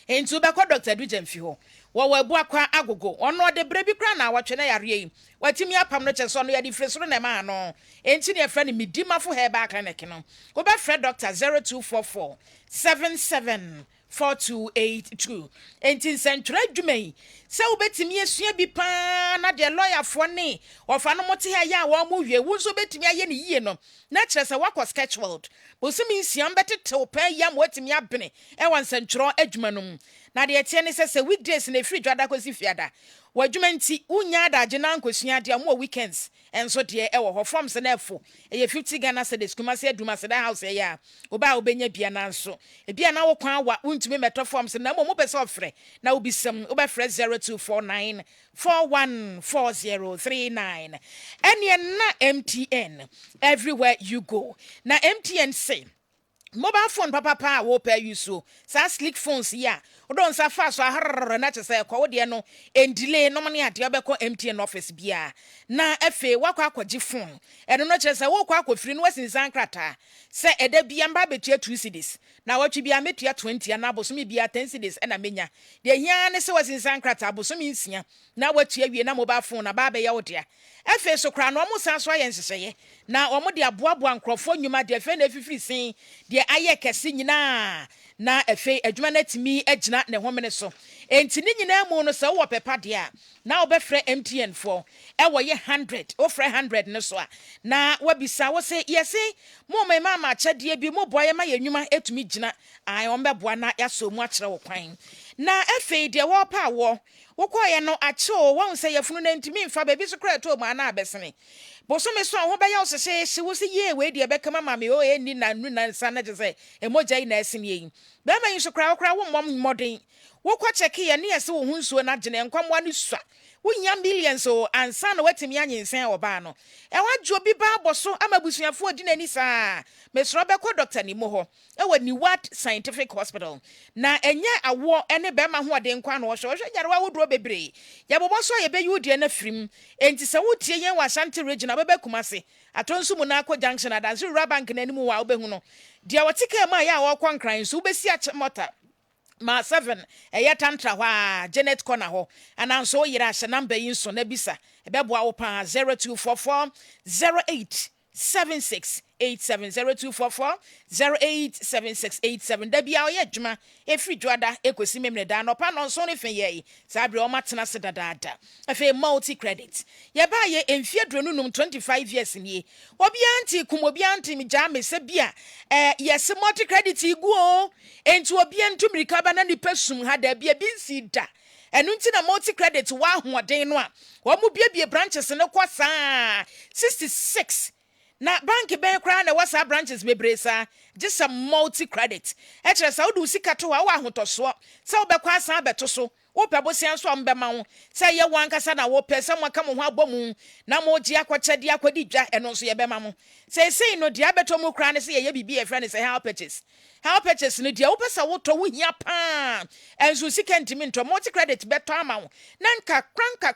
entu be ko Dr. Dujemfi ho wo wabu akwa agogo ono de brebi kra na watwe na yare yi watimi apam no cheso no yade fresoro na ma no enti ne frɛ ne midimafo herbal clinic no wo be frɛ Dr. 0244 77 4282 enti sentra dwumai se obetimi asua bi pa na de lawyer fo ne ofa no mote ha ya wo mo hwe wo so betimi aye ne yie no na kire se wakọ sketchworld bosimi nsiam betetew pa ya mo etimi abene e wan sentro adwuma no na de etie ne se weekdays na free dwada kosi fiada wadwuma nti unya adaje na nkosua de mo weekends enso de e wo ho from se na efo e 50 Ghana cedis kuma se adwuma se da house ya oba obenya bia na nso e bia na wo kwan wa untumi meto form se na mo pese ofre na obisem oba frɛ 0249 414039 ene na MTN everywhere you go na MTN say mobile phone papa wo pay you so sa slick phones ya odon sa fa so harr na che say kwa wo de no en delay no mane ade obekọ MTN office bia na efe wakọ akọji phone eno no che say wo kwa akọfiri no wasinsan krata se eda bia mba betua 2 cedis na watwi bia metua 20 na abosomi bia 10 cedis na menya de hia ne se wasinsan krata abosomi nsia na watua wie na mobile phone na ba be ya wo de efe so kra no mo san so ayen seseye na omo de aboaboa nkrofo nyuma de efe na efifiri sin de aye kese nyina na efe adwuma na timi agina ne homene so enti ni nyina mu no se wo pepa de a na obefre MTN for e wo ye 100 ofre 100 ne so a na wabisa wo se yesi mo mama chade bi mo boye ma yenwuma etumi gina ai ombeboa na yaso mu akere wo kwan na efe de wo pa wo wokoye no ache o won se yefunu na ntimi mfa ba bi so kra to ma na abesene bosome so ho ba ya osese wo se ye we de beka mama me o eni na nu na nsa na je se emoja ina esene yi ba ma yin so kra wo mom modern wokọ cheke ye ne yese wo hunsuo na gene nkwamwa ne sua wonya millions o ansa na watimi anyensen oba no e wadwo bi ba boso amabusuafo odi nani saa mesro be ko doctor ni mo ho e wani what scientific hospital na enye awo ene be ma ho ode nkwa no hwo yarwa wodro bebre ya boboso ye be yudi na frim enti se wotie yen wa Ashanti region abebe kumase atonsu mu na akọ junction adanse rura bank na ni mu wa obehu no dia wotika ma ya wo kwankran so ubesi achemota ma 7 eye tantra hwa Janet Corner ho ananso yira hye number yin so na bisa ebeboa wo pa 0244 08 76 870244 087687 da bia oye dwuma efri dwada ekosi memne da no pa no so ne fen ye sabre o matena se dada afi multi credit ye ba ye emfie dronunum 25 years ni obi anti kum obi anti mi ja me se bia yes multi credit iguo enti obi antumrika ba na ni pesum ha da bia bi nsi da enu nti na multi credit wa hoden no a wo mu bia branches ne kwasa 66 na bank ben kra na wasa branches bebresa just some multi credit e kire sa wodu sika to wa ahotoso sa obekwa asan abeto so wo pebo sian so mbema wo sa ye wankasa na wo pese mo aka mo ho abomu na mo gi akwachadi akwadi dwa eno so ye bema mo sei no dia beto mo kra ne se ye bibi e friend say how purchase no dia wo pesa wo to wo hia pa enso sika ntimi nto multi credit beto ama wo na nka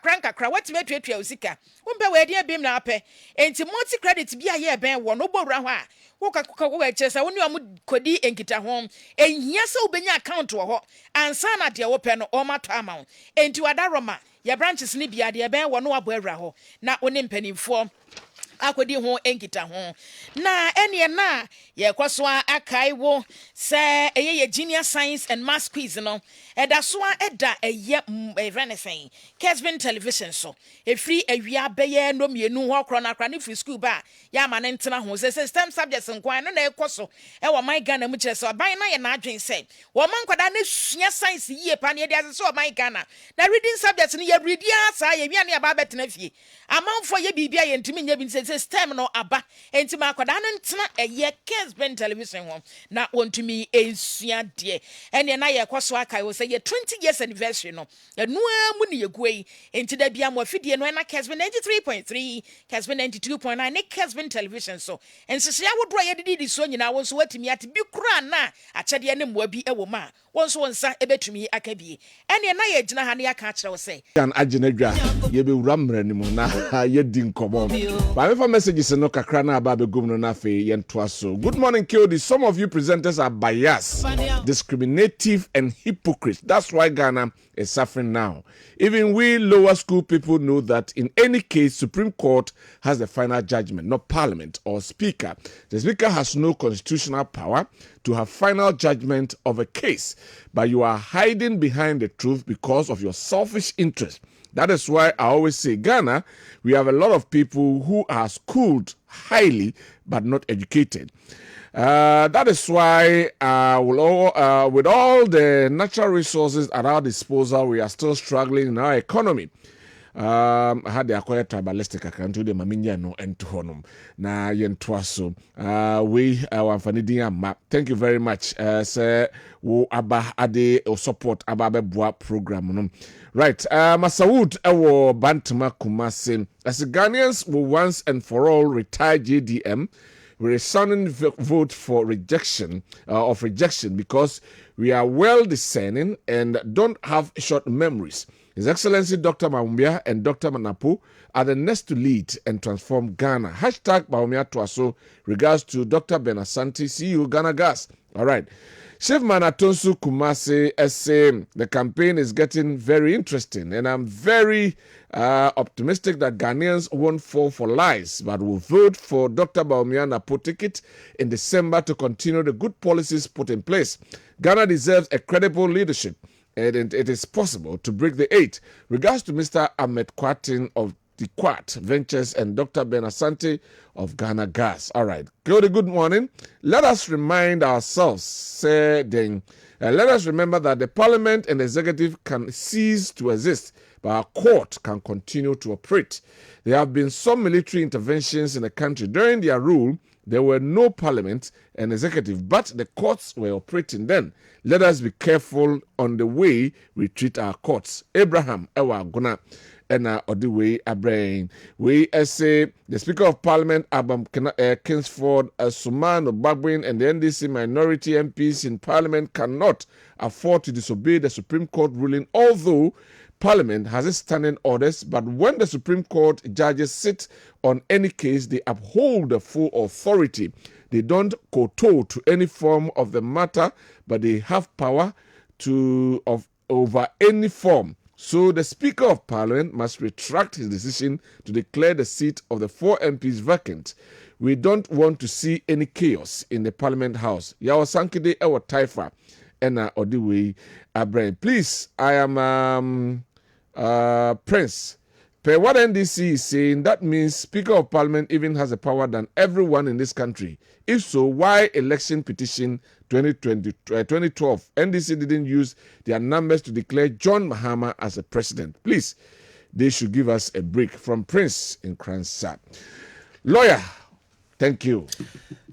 kranka watime tuatua sika wo mbe we dia bim na apɛ enti multi credit bia ye ben wo no bowura ho a wo ka wo chesa wo ni o kodi enkita ho ehia se obenya account wo ho ansa na dia wo pɛ no o ma to ama wo enti wadaroma ye branches ni bia dia ben wo no abo awura ho na oni mpanimfo akodi ho enkita ho na ene na ye kwaso akai wo se eye junior science and maths quiz no eda so eda eye renaissance Kessben television so e free awia beye no mienu ho kro na kra ne free school ba ya ma ne ntena ho se STEM subjects nkwan no na ekoso e wo man Ghana mu kire so ban na ye na adwen se wo man kwada ne sua science yie pa ne de so man Ghana na reading subjects ne ye read asa ye wi ane aba betena fie amanfo ye bibia ye ntimi nya bi se STEM no aba entima kwada no ntena eye Kessben television ho na wontumi ensua de ene na ye kwaso akai wo se ye 20 years anniversary no enu amu ne ye guai enti da bia mo afidie no na Kessben 93.3 Kessben 92.9 ne Kessben television so ensese awodro ye didi so nyina wo so watimi ate bi kura na akyede ne mmoa bi ewo ma wo so wonsa ebetumi akabie ene na ye gina ha ne aka akere wo se kan agina dwa ye be wura mra ni mu na ye di nkomo ba me fa messages no kakra na aba be gum no na fe ye ntoa so. Good morning KOD. Some of you presenters are biased, discriminative and hypocrite. That's why Ghana is suffering now. Even we lower school people know that in any case, Supreme Court has the final judgment, not Parliament or Speaker. The Speaker has no constitutional power to have final judgment of a case, but you are hiding behind the truth because of your selfish interest. That is why I always say, Ghana, we have a lot of people who are schooled highly but not educated. That is why with all the natural resources at our disposal, we are still struggling in our economy. I had the acquired tribalistic account to the Maminya no and to honum. Na yentwaso. We our Fanidia map. Thank you very much. Sir, wo aba ade or support ababe boa program. Right. Masawood ewo Bantama Kumasi. As the Ghanaians will once and for all retire JDM, we resounding vote for rejection because we are well discerning and don't have short memories. His Excellency Dr. Maumia and Dr. Manapu are the next to lead and transform Ghana. Hashtag Maumia Twaso. Regards to Dr. Benasanti, CEO Ghana Gas. All right. Chef Manatonsu Kumase essay, the campaign is getting very interesting, and I'm very optimistic that Ghanaians won't fall for lies, but will vote for Dr. Baumia Napo ticket in December to continue the good policies put in place. Ghana deserves a credible leadership, and it is possible to break the 8. Regards to Mr. Ahmed Kwatin of the Quat Ventures and Dr. Ben Asante of Ghana Gas. All right. Good morning. Let us remind ourselves, let us remember that the parliament and the executive can cease to exist, but our court can continue to operate. There have been some military interventions in the country. During their rule, there were no parliament and executive, but the courts were operating then. Let us be careful on the way we treat our courts. Abraham Ewa Guna. And Odiwe Abrain. We say the Speaker of Parliament, Abam Kingsford, Suman Obagbin, and the NDC minority MPs in Parliament cannot afford to disobey the Supreme Court ruling, although Parliament has its standing orders. But when the Supreme Court judges sit on any case, they uphold the full authority. They don't kowtow to any form of the matter, but they have power over any form. So the Speaker of Parliament must retract his decision to declare the seat of the 4 MPs vacant. We don't want to see any chaos in the Parliament House. Yawa Sankide Ewa Taifa Ena Odiwe Abraham. Please, I am Prince. Per what NDC is saying, that means Speaker of Parliament even has a power than everyone in this country. If so, why election petition 2012? NDC didn't use their numbers to declare John Mahama as a president. Please, they should give us a break. From Prince in Kransa. Lawyer, thank you.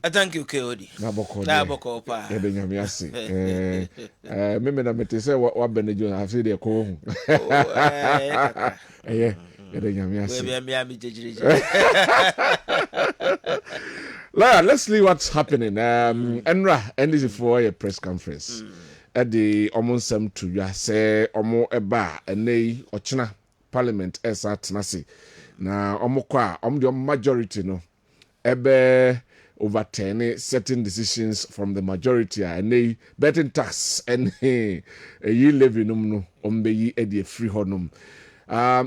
Thank you, KOD. Naboko pa. Ebenyamiasi. Meme na metese wa benejo have said they ko. Yeah. Let's see what's happening. Enra NDC for a press conference. At the almost some to ya say omo eba ene ochina parliament esa tenasi. Na omo kwa the majority no ebe overturn certain decisions from the majority and betting tax and ye levy no ombe yi e free honum.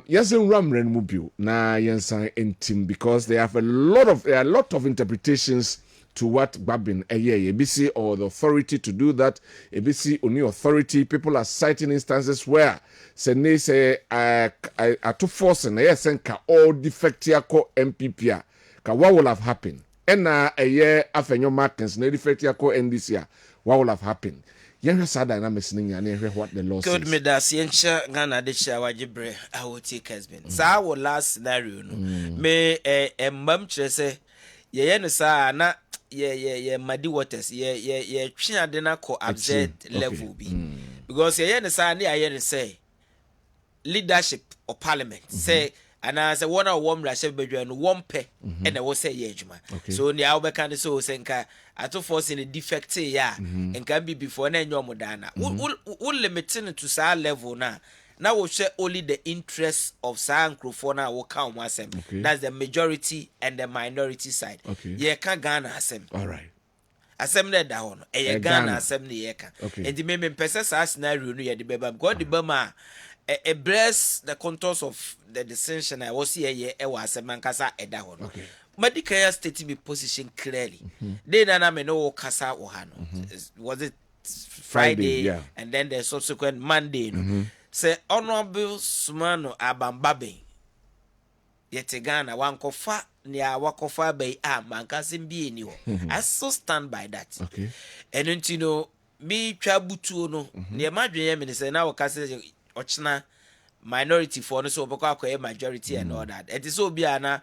yes, in Ramren Mubio, na yensan intim, because there are a lot of interpretations to what Babin ABC or the authority to do that. ABC only authority. People are citing instances where say I to force and yes and all defectiaco MPP ka what will have happened. And a year after your markings, no defectiaco NDC, what will have happened? Young sad dynamics and what the law says. Good me das yencha Ghana de chawajibre I will take Kessben. Sa wo last scenario no. Me mbam kire say ye no sa na ye muddy waters ye twi ade na ko absurd level bi. Because ye no sa na ye say leadership or parliament say and as a one or one rashe bedwa no one pe and wo say ye adwuma. So ni awo be kan so senka ato force in a defect ya and can be before na enyo modana. Wo limiting to sa level na we share only the interests of San Crofona will count wasem. That's the majority and the minority side. Ye can Ghana asem. All right. Assembly down. A Ghana assembly yeka. And the member person scenario no ye the beba because the bema a bless the contours of the decision I was here ye e was mankasa e down. Medical stating me position clearly. Then I me no kasa ohano. Was it Friday and then the subsequent Monday no. Say honorable Sumano Abambabe yete Ghana wankofa ni wakofa bay mankasim bi eni ho. I so stand by that. And you know me twabutu no ne madwen me say na wakase ochna minority for no so boko akoye majority and all that. It is so bia na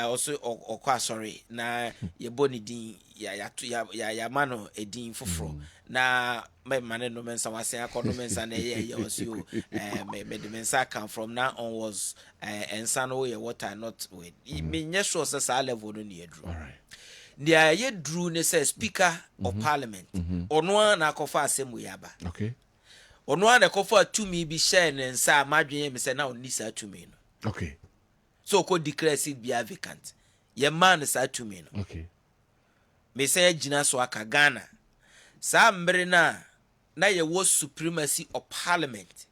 also okwa sorry na ye boni din ya mano edin foforo na my man no mensa wase akono mensa na ye was you me the mensa come from now on was ensa no ye what are not with me nyesho say level no ne edru. All right. Dia ye drew ne say speaker of parliament ono na akofa asemu yaba. Okay. Ono na akofa tumi bi share ne nsa madwen me say na oni sa tumi no. Okay. So ko declare it be vacant. Ye man sa tumi no. Okay. Me say gina so aka Ghana. Sa mbre na ye was supremacy of parliament.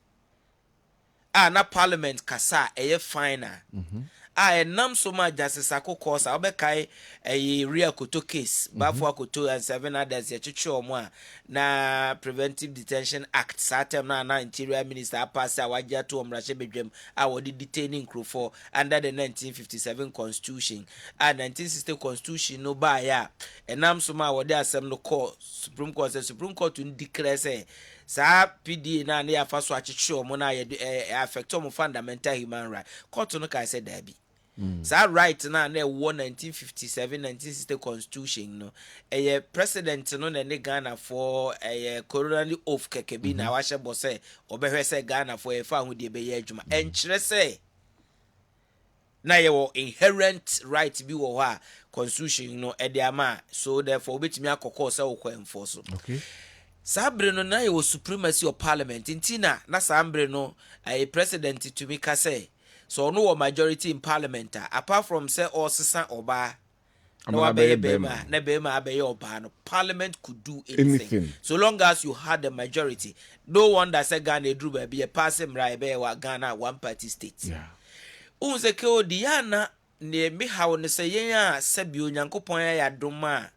Na parliament kasa eye final. Enam so much justice akokosa obekai real koto case bafo akoto and 7 others ye chichi omo na preventive detention act satem na interior minister pass awaja to omrashe bedwam wodi detaining crew for under the 1957 constitution and 1960 constitution no ba ya enam so ma wodi asem no court supreme court to declare say sa PD na ya faso achichi omo na ye affect omo fundamental human right court no ka say that be. So right now, 1957, 1960 constitution, no, a president no na Ghana for a coronary of Kekebina, washa bose, obehese Ghana for a fan who de be yejuma. And say, na ye inherent right be wa constitution no ediama, so therefore which me akoko se wo enforce. Okay. Sabre no na ye supremacy of parliament. Intina na sambre no a president to me ka say. So no majority in parliament apart from say or sisa oba no abeyema na bema abeye oba no parliament could do anything so long as you had the majority. No wonder say Ghana drew be a passing right be wa Ghana one party state. Unse ke odiana ne me hawo ne say yen a sabi onyankopon ya doma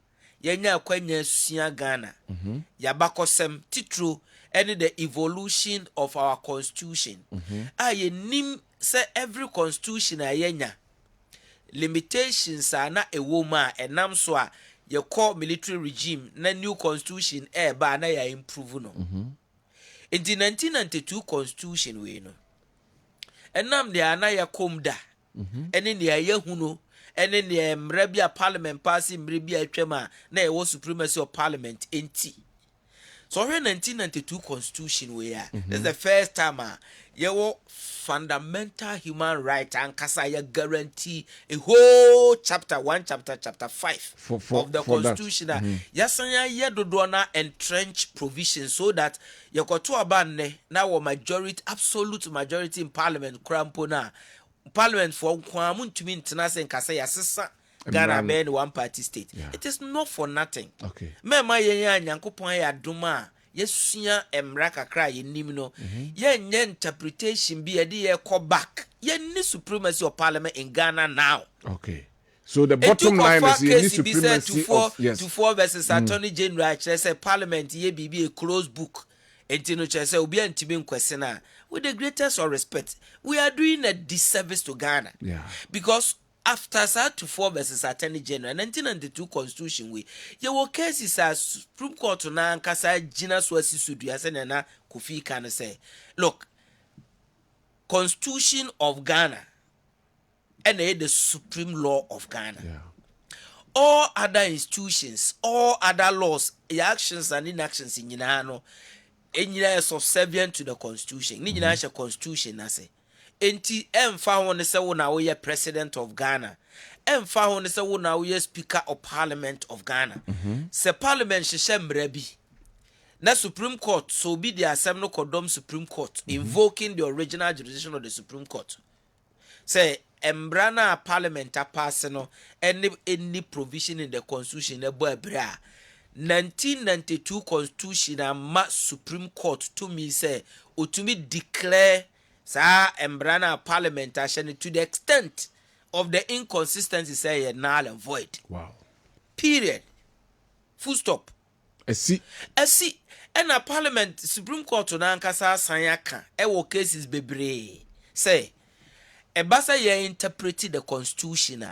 yenya kwanya sua Ghana ya bakosem titru and the evolution of our constitution. Ye nim say every constitution ayenya limitations are na a woman enam so a ye call military regime na new constitution ba na ya improve no. In the 1992 constitution we no enam de ana ya komda ene ne ya hunu ene ne mra bia parliament pass mra bia atwam na ye was supremacy of parliament enti. So in 1992 constitution we are this is the first time you fundamental human right and kasa ya guarantee a whole chapter 1 chapter 5 of the constitution that yasanya ye dodo na entrench provision so that you got to abanne now majority absolute majority in parliament crampo na parliament for kwamu ntumi internase nkasa yasesa Ghana being one party state. It is not for nothing. Okay. Mema yenya nyankopon ya duma yesua emra kakra ye nim no ye nye interpretation bi ye call back ye ni supremacy of parliament in Ghana now. Okay. So the bottom line is you need supremacy of yes. To 4 versus Attorney General say Parliament ye be a closed book. Enti no say obi antimi nkwese with the greatest of respect we are doing a disservice to Ghana. Yeah. Because after that to 4 versus Attorney General 1992 constitution we ye were cases as Supreme Court na nkasa gina so asisudu ase na Kofi kan say look Constitution of Ghana and the supreme law of Ghana. Yeah. All other institutions, all other laws, actions and inactions in Yinano, is subservient to the constitution. Ni Yina a constitution, I say. Enti emfa won say wona we president of Ghana. Emfa won say wona we speaker of parliament of Ghana. Se parliament hye mrabi. Na Supreme Court so be the assembly kodom Supreme Court invoking the original jurisdiction of the Supreme Court. Say embrana parliament pass no any provision in the constitution e bo ebra 1992 constitution and Supreme Court to me say otumi declare sa embrana parliament to the extent of the inconsistency say null and void. Wow. Period. Full stop. I see and a parliament Supreme Court na nkasa sanyaka e wo cases bebre say Ebasa ye interpreted the constitution.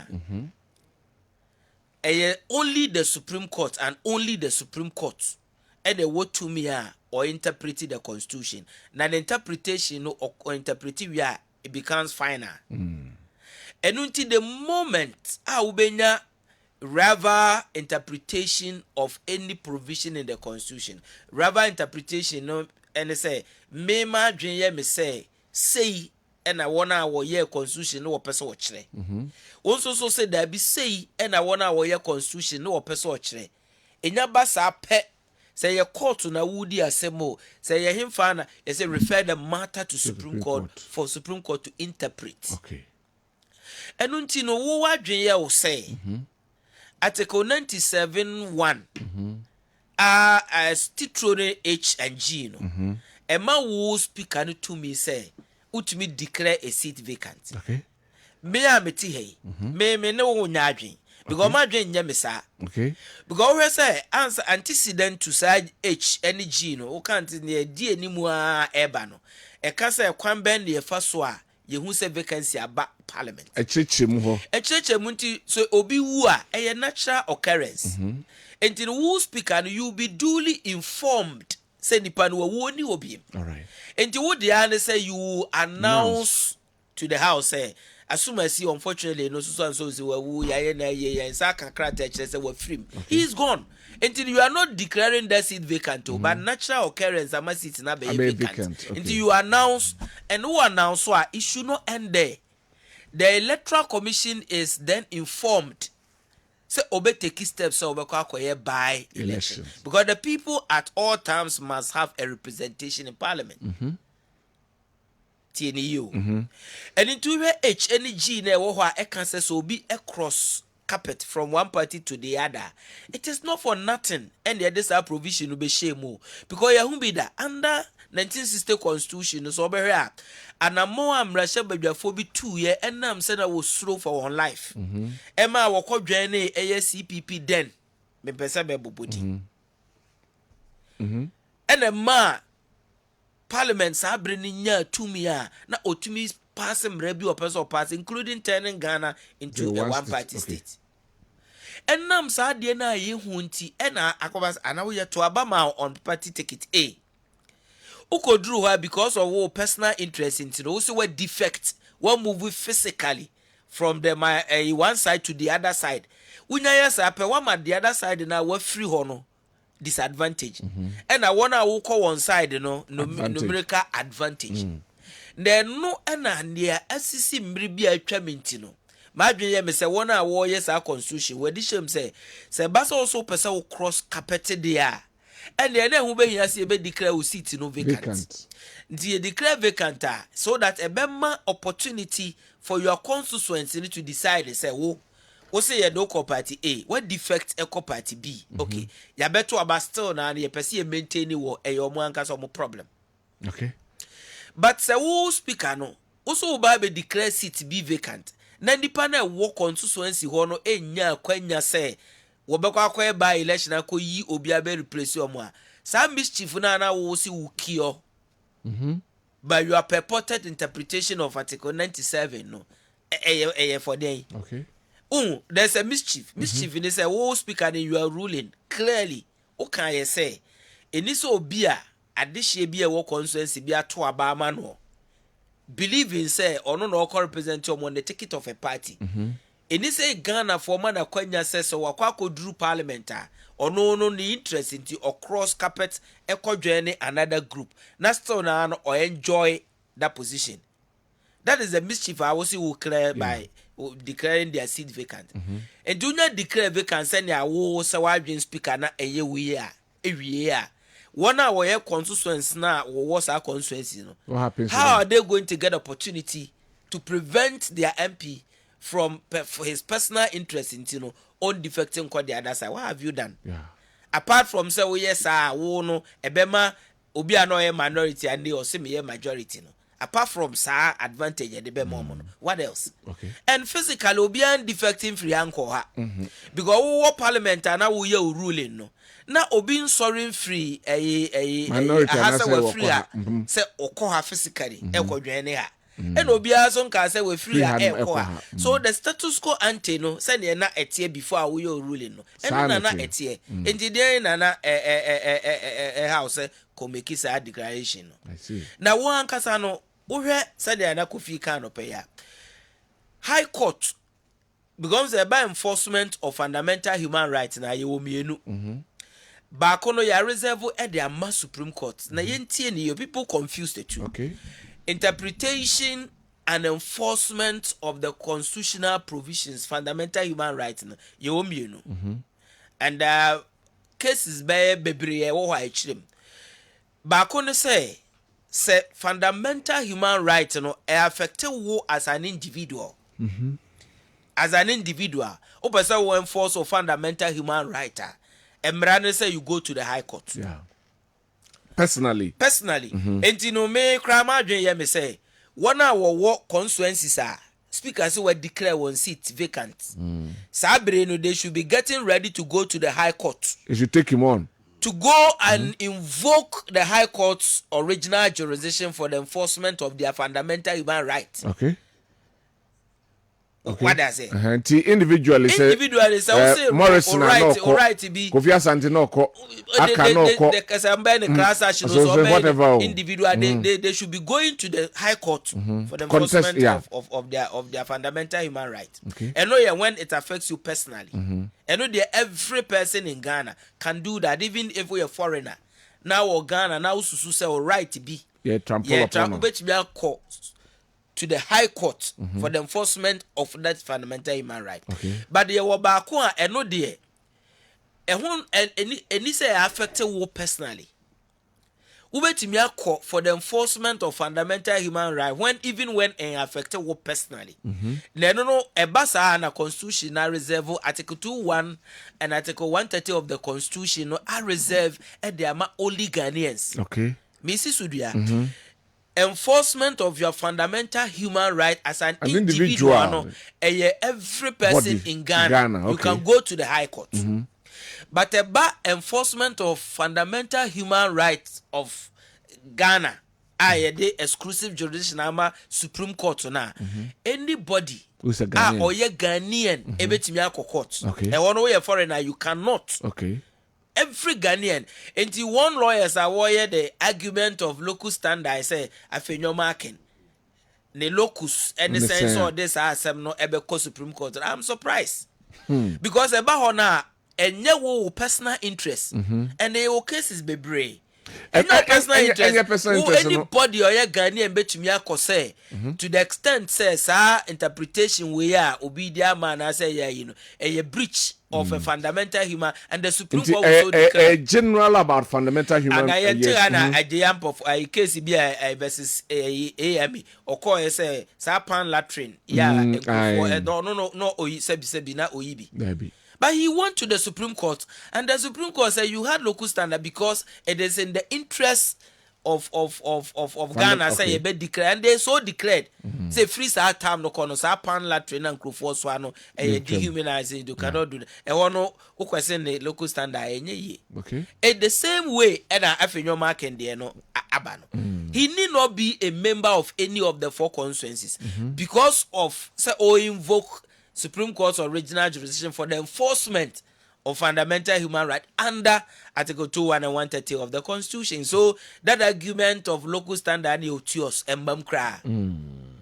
Only the Supreme Court and only the Supreme Court. And they were to me or interpreted the constitution. Now the interpretation or interpretive it becomes final. And until the moment ubenya rather interpretation of any provision in the constitution. Rather interpretation no and say me ma dwen me say and I wanna our year constitution no person watch. Also so said that be say and I wanna our year constitution no person watch. Enya basa pe say your court na wudi asemo say him fana say refer the matter to Supreme Court for Supreme Court to interpret. Okay. And until no wo wadwen ye wo say Article 97(1) as titrone H and G no. Emma wo speaker no to me say utimi declare a seat vacant. Okay. Me a meti hey. Me no nyadwen. Because my dwen nya me sa. Okay. Because we say answer antecedent to side H and G no. O can't near D animu eba no. E ka say kwan ben de fa so a ye hu say vacancy aba parliament. E chechemu ho. E chechemu nti so obi wu a e natural occurrence. Enti no speaker no you be duly informed. Say nipa no wo ni obi. All right. And what the other say you announce to the house say assume I see unfortunately no so and so we say we're free. He is gone. Until you are not declaring that seat vacant, but natural occurrence I must sit na be vacant. Okay. Until you announce and who announce so it should not end there. The Electoral Commission is then informed. So obey take steps so by election. Because the people at all times must have a representation in parliament. TNU. And into where H N G ne wo e can say so be across carpet from one party to the other. It is not for nothing. And the other provision will be shame because you be that under 1960 constitution so be here. And a more am rasha be 2 years and I'm saying I was slow for one life. Emma wako journey ASCPP then me pesa be bobodi. And a ma parliament sa bringing nya to me na otumi pass review or person pass including turning Ghana into a one party state. And nam sa de na ye hunti and akobas anawo to abama on party ticket A. Uko drew her because of our personal interest in it. Also, what defect, one move physically from the one side to the other side. When I say one at the other side, now we're free honor disadvantage, and I wanna walk on one side, numerical advantage. Then no near SCC mribia chamintino. My dream is a 1 hour yes our constitution. Where this say Bass also person cross carpeted there. And the other who be here say be declare seat no vacant. The declare vacant so that a better opportunity for your constituency to decide say say you no party A, what defect echo party B? Okay, ya beto about still na you perceive maintain wo e your man cause some problem. Okay. But say who speaker no, also ba be declare seat be vacant. Na nipa na wo constituency ho no enya kwanya say wo be kwa by election akoyi obi abe replace omo a. Some mischief na wo si wukio. By your purported interpretation of Article 97 no. For them. Okay. There's a mischief. Mischief in this speaker and you are ruling clearly. What can you say? In this obia, addition be a work constituency be a to Obama no. Believe in say or no represent you on the ticket of a party. In this Ghana for man a Kwenya says so wakwa drew parliament or no the interest into or cross carpet echo journey another group. Nasto na or enjoy that position. That is the mischief I was will clear by declaring their seat vacant. And do not declare vacant, send your war Sawajan speaker na a year. Every year. 1 hour air constituents now was our constituency. What happens? How are they going to get opportunity to prevent their MP from for his personal interest in on defecting the other side? What have you done? Yeah. Apart from say yes, no ebema obi ano minority and they also me majority no. Apart from sa advantage the be momo what else? Okay. And physically obi an defecting free anko ha because wo parliament na wo ye ruling no na obi nsorin free minority asa we free say okoha physically e kodwene ha and obi aso nka say we free ha so the status quo ante no say na etie before wo ye ruling no and na etie enti dey na house ko make a declaration no. I see. Na wo ankasa no wohwe said na kofi kan no pay ya high court becomes a by enforcement of fundamental human rights na ye wo mienu ba kono ya reserve at the Supreme Court na yentie ni people confused the two. Okay. Interpretation and enforcement of the constitutional provisions fundamental human rights na ye wo mienu and cases by bebre wo ha achirem ba kono say fundamental human rights no affect you as an individual. As an individual, opesa will enforce a fundamental human right. Emrane say you go to the high court. Yeah. Personally. And you know me crama dwen me say one hour work constituencies are speakers who declare one seat vacant. Sabre no they should be getting ready to go to the high court. You should take him on. To go and invoke the High Court's original jurisdiction for the enforcement of their fundamental human rights. Okay. What does it? Individually say Morrison all right to be Kofi Asante no ko aka no ko the Kasambene class action so individual they should be going to the High Court for the enforcement of their fundamental human rights. Okay. And know when it affects you personally. And know every person in Ghana can do that even if we are foreigner. Now or Ghana now susu say all right to be. Yeah, trample upon to the High Court for the enforcement of that fundamental human right. Okay. But there were back one and no dear. And any say affected you personally. Ubetimi court for the enforcement of fundamental human right when affected you personally. Then no a basa na constitution na reserve Article 2:1 and Article 130 of the Constitution no are reserved at the only Ghanaians. Okay. Mrs. Sudia. Enforcement of your fundamental human right as an individual no, every person in Ghana okay. You can go to the High Court. But about enforcement of fundamental human rights of Ghana, the exclusive jurisdiction ama Supreme Court na anybody who's a Ghanaian or ye Ghanaian ebetimi akọ court. Okay. And one way foreigner you cannot. Okay. Every Ghanaian, until one lawyers are warrior the argument of local standard. I say, I feel no marking. The locus, any sense or this, I am no ever Supreme Court. I'm surprised because about now, and you personal interest, and the cases be brave. And no personal Any interest. personal Who interest, no. anybody or your Ghanaian bet me say to the extent says interpretation we are obidia man I say yeah you know a breach of a fundamental human and the Supreme Court was so a general about fundamental human and I yes. a jump of a case be a versus AME or call say Sapan latrine yeah no sebi na oyibi. But he went to the Supreme Court, and the Supreme Court said you had local standard because it is in the interest of Ghana. Say you be declared, and they so declared. Say free sa time no kono sa pan latrine and krofo so ano dehumanizing. You cannot do that. And one no who question the local standard enye. Okay. In the same way, and I feel your mark and there no abano. He need not be a member of any of the four constituencies because of say or invoke Supreme Court's original jurisdiction for the enforcement of fundamental human rights under Article 2:1 and 130 of the Constitution. So that argument of local standard is otious and bamkra. And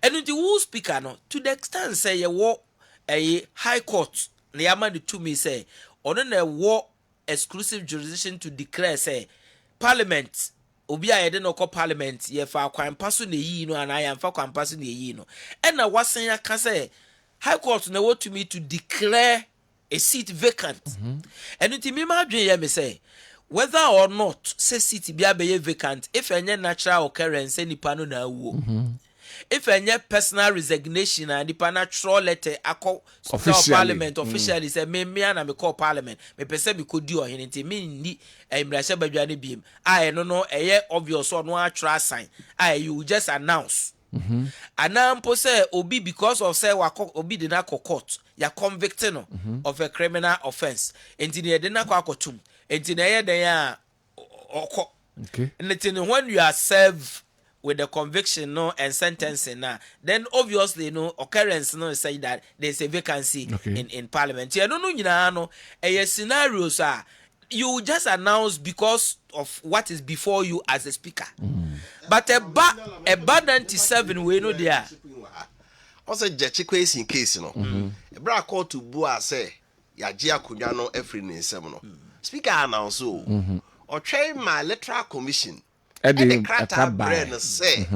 the who speaker no to the extent say you walk a high court, the amount to me say, or then a war exclusive jurisdiction to declare say Parliament. Obi a yede no call Parliament ye fa kwan paso na yi no and I am fa kwan paso na yi no. And na wasen ya ka say High Court now want to me to declare a seat vacant. And it me madwen me say whether or not say seat be vacant if any natural occurrence any pano na wo. If any personal resignation and the natural letter akọ Parliament officially say me na me call Parliament me pese me could do anything me ni emrase badwane biem I no obvious or no attra sign you just announce. And now say obi because of say obi did not court ya convicted no of a criminal offense enti ne de na kwakotum enti na ye den ya okay and when you are served with the conviction no and sentencing now then obviously no occurrence no say that there's a vacancy in Parliament. You don't know nyina no a scenarios are you just announce because of what is before you as a speaker. But a bad 97 we know there. Also, Jetty in case, no. A bra call to Bua say, Yajia Kunyano every name seminal. Speaker announce so, or train my electoral commission. And the crata brain say,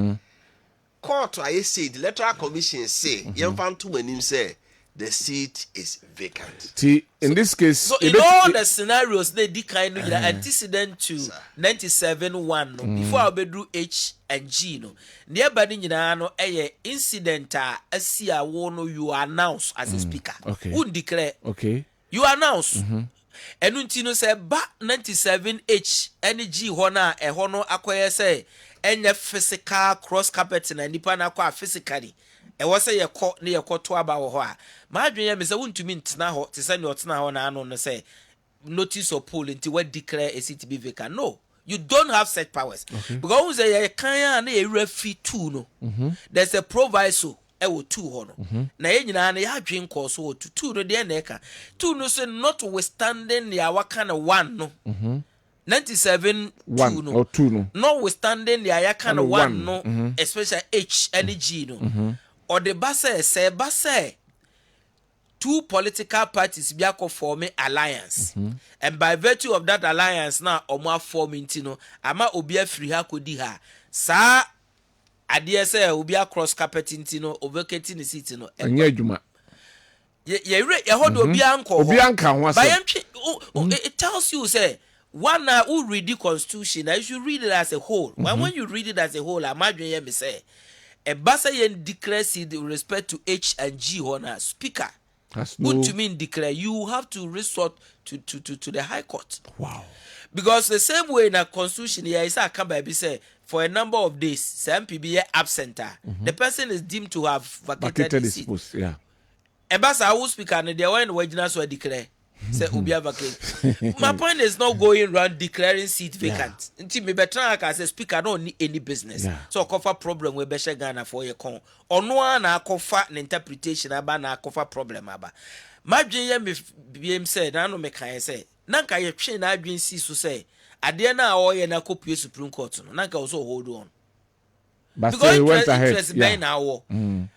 court I say, the electoral commission say, young fan to when him say, the seat is vacant. In this case, so in all the scenarios they did kind of antecedent to 97-1 before I do H and G no nearby no a incident asia wono you announce as a speaker who declare you announce and untino say ba 97H and G hona e hono akoye say any physical cross carpet na nipa na kwa physically e wo say ye ko to aba wo ho a ma adwen ya me say wuntumi ntena ho te say ne otena ho na ano no say notice of poll until we declare a seat to be vacant. No, you don't have such powers because say you can na you referee two no there's a proviso e wo two ho no na ye nyina na ya adwen ko so wo two no de na e ka two no say notwithstanding ya waka na one no 97 1 or 2 no notwithstanding the ayakana 1 no especially H and G no or the base say two political parties be akọ form alliance and by virtue of that alliance now omo forming no ama obi afiri ha kodi ha sa ade say obi across carpet no overcutting the seat no anya adwuma ye hold obi anka ho ase it tells you say one who read the Constitution, you should read it as a whole. When you read it as a whole, imagine me say, a Basayan declares with respect to H and G honor speaker. What to mean declare? You have to resort to the High Court. Wow. Because the same way in a Constitution, here is a come by say for a number of days, some people absent. The person is deemed to have vacated the seat. Yeah. A Basa who speaker and they were in originals were declare. Say Ubia vacant. My point is not going around declaring seat vacant. Until me better as a speaker don't need any business. So cover problem we beshe Ghana for your con. Or no one cover an interpretation about na cover problem about. My dream BM said, I know me can say. Nanka ye train I dream see so say. Adiana or ye na copy Supreme Court. Nanka also hold on. But because he went ahead. Yeah.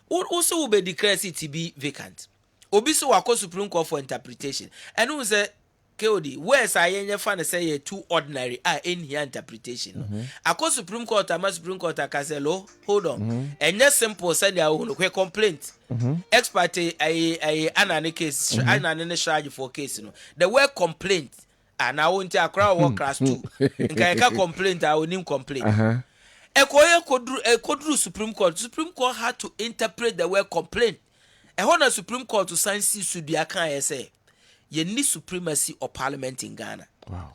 Also will be declared it to be vacant. Obi so wako Supreme Court for interpretation. And who say KOD, where's I in your fan say too ordinary in here interpretation. Across Supreme Court, I must Supreme Court Caselo, hold on. And just simple send your own complaint. Expert a anani case, anani charge for case. The word complaint, and I won't a crowd work class too. And can complaint, I will name complaint. Ekoye kodru Supreme Court. Supreme Court had to interpret the word complaint. And when the Supreme Court to sign should be a can say. You need supremacy of parliament in Ghana. Wow.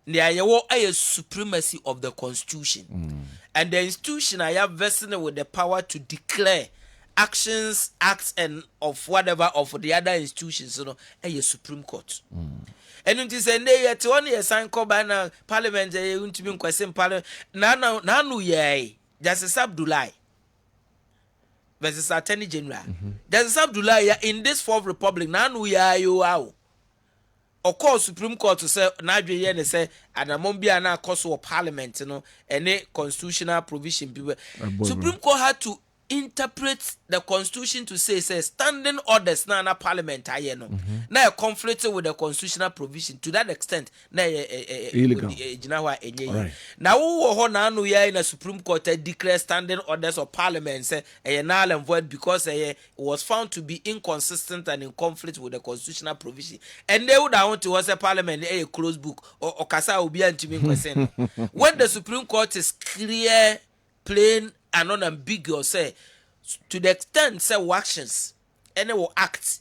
There you a supremacy of the constitution. And the institution I have vested with the power to declare actions, acts, and of whatever of the other institutions, a Supreme Court. And it is a day at 1 year sign Kwabena parliament, to be question parliament. Nanu ye, Justice Abdullah versus Attorney General. There's Abdullah in this fourth republic. Now we are you out. Of course, Supreme Court to say Nigeria and say and among be an course of parliament, any constitutional provision. Supreme Court had to interpret the constitution to say standing orders na parliament na conflict with the constitutional provision to that extent na illegal. Now who na no ya in the Supreme Court declare standing orders of parliament say null and void because it was found to be inconsistent and in conflict with the constitutional provision, and they would want to was a parliament a closed book or kasa obi antimi question. When the Supreme Court is clear, plain and unambiguous, say to the extent say actions any will act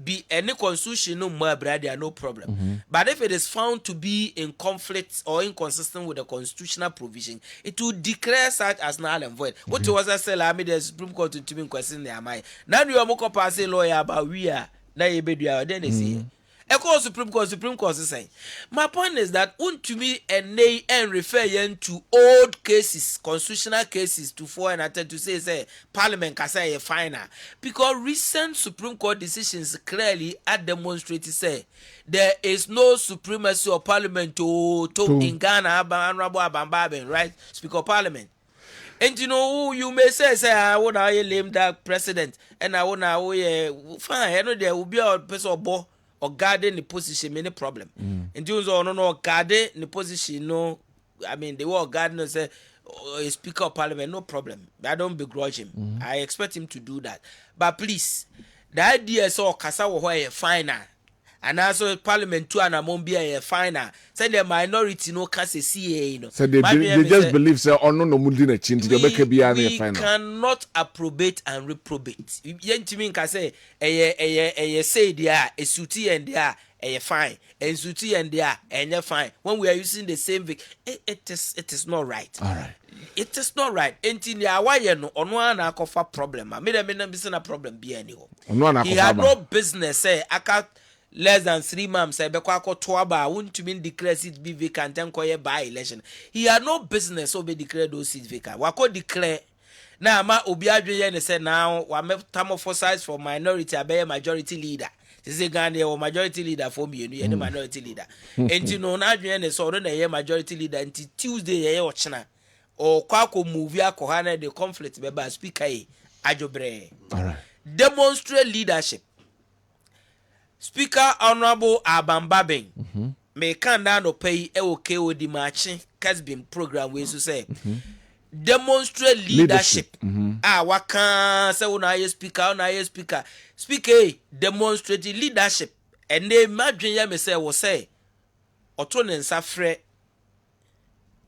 be any constitution no more brother no problem. But if it is found to be in conflict or inconsistent with the constitutional provision, it will declare such as null and void. What was I say? I made the Supreme Court to be question their mind. Now you are more pass lawyer about we are now you be then they see. Supreme Court is saying. My point is that to me and they and refer to old cases, constitutional cases to for and attempt to say Parliament can say a final. Because recent Supreme Court decisions clearly are demonstrated say there is no supremacy of Parliament to in Ghana, right? Speaker of Parliament. And you may say I want to lame that president and I want to fine. I know there will be a person of boy. Or guarding the position, any problem. And those are no guarding the position, no. I mean, the word guarding say, a Speaker of Parliament, no problem. I don't begrudge him. I expect him to do that. But please, the idea is all Kasawa a finer. And also Parliament too, and among be a finer. Say the minority no can say CA. So they just believe say no mudina chinti we cannot approbate and reprobate. Yentimi can say a say there a suiti and there a fine and suiti and there and fine. When we are using the same it is not right. All right. It is not right. Entinia why no ono na akofa problem. I made a problem be anyhow. He had no business say aka less than 3 months, I bekwa toaba won't mean declare seats be vacant and by election. He had no business so be declared those seats vacant. Wako declare now ma obiadwe said now wa metamorphosize for minority abe majority leader. This is Ghana or majority leader for me, any minority leader. And you know na adwe so no na majority leader until Tuesday ye ochna or kwako movie akohana the conflict beba speaker ajobre. All right. Demonstrate leadership. Speaker Honorable Abambabeng may can no pay EOKO di marching Kessben program we so say demonstrate leadership. Waka say una speaker demonstrate leadership and they imagine ya me say was say otonen safre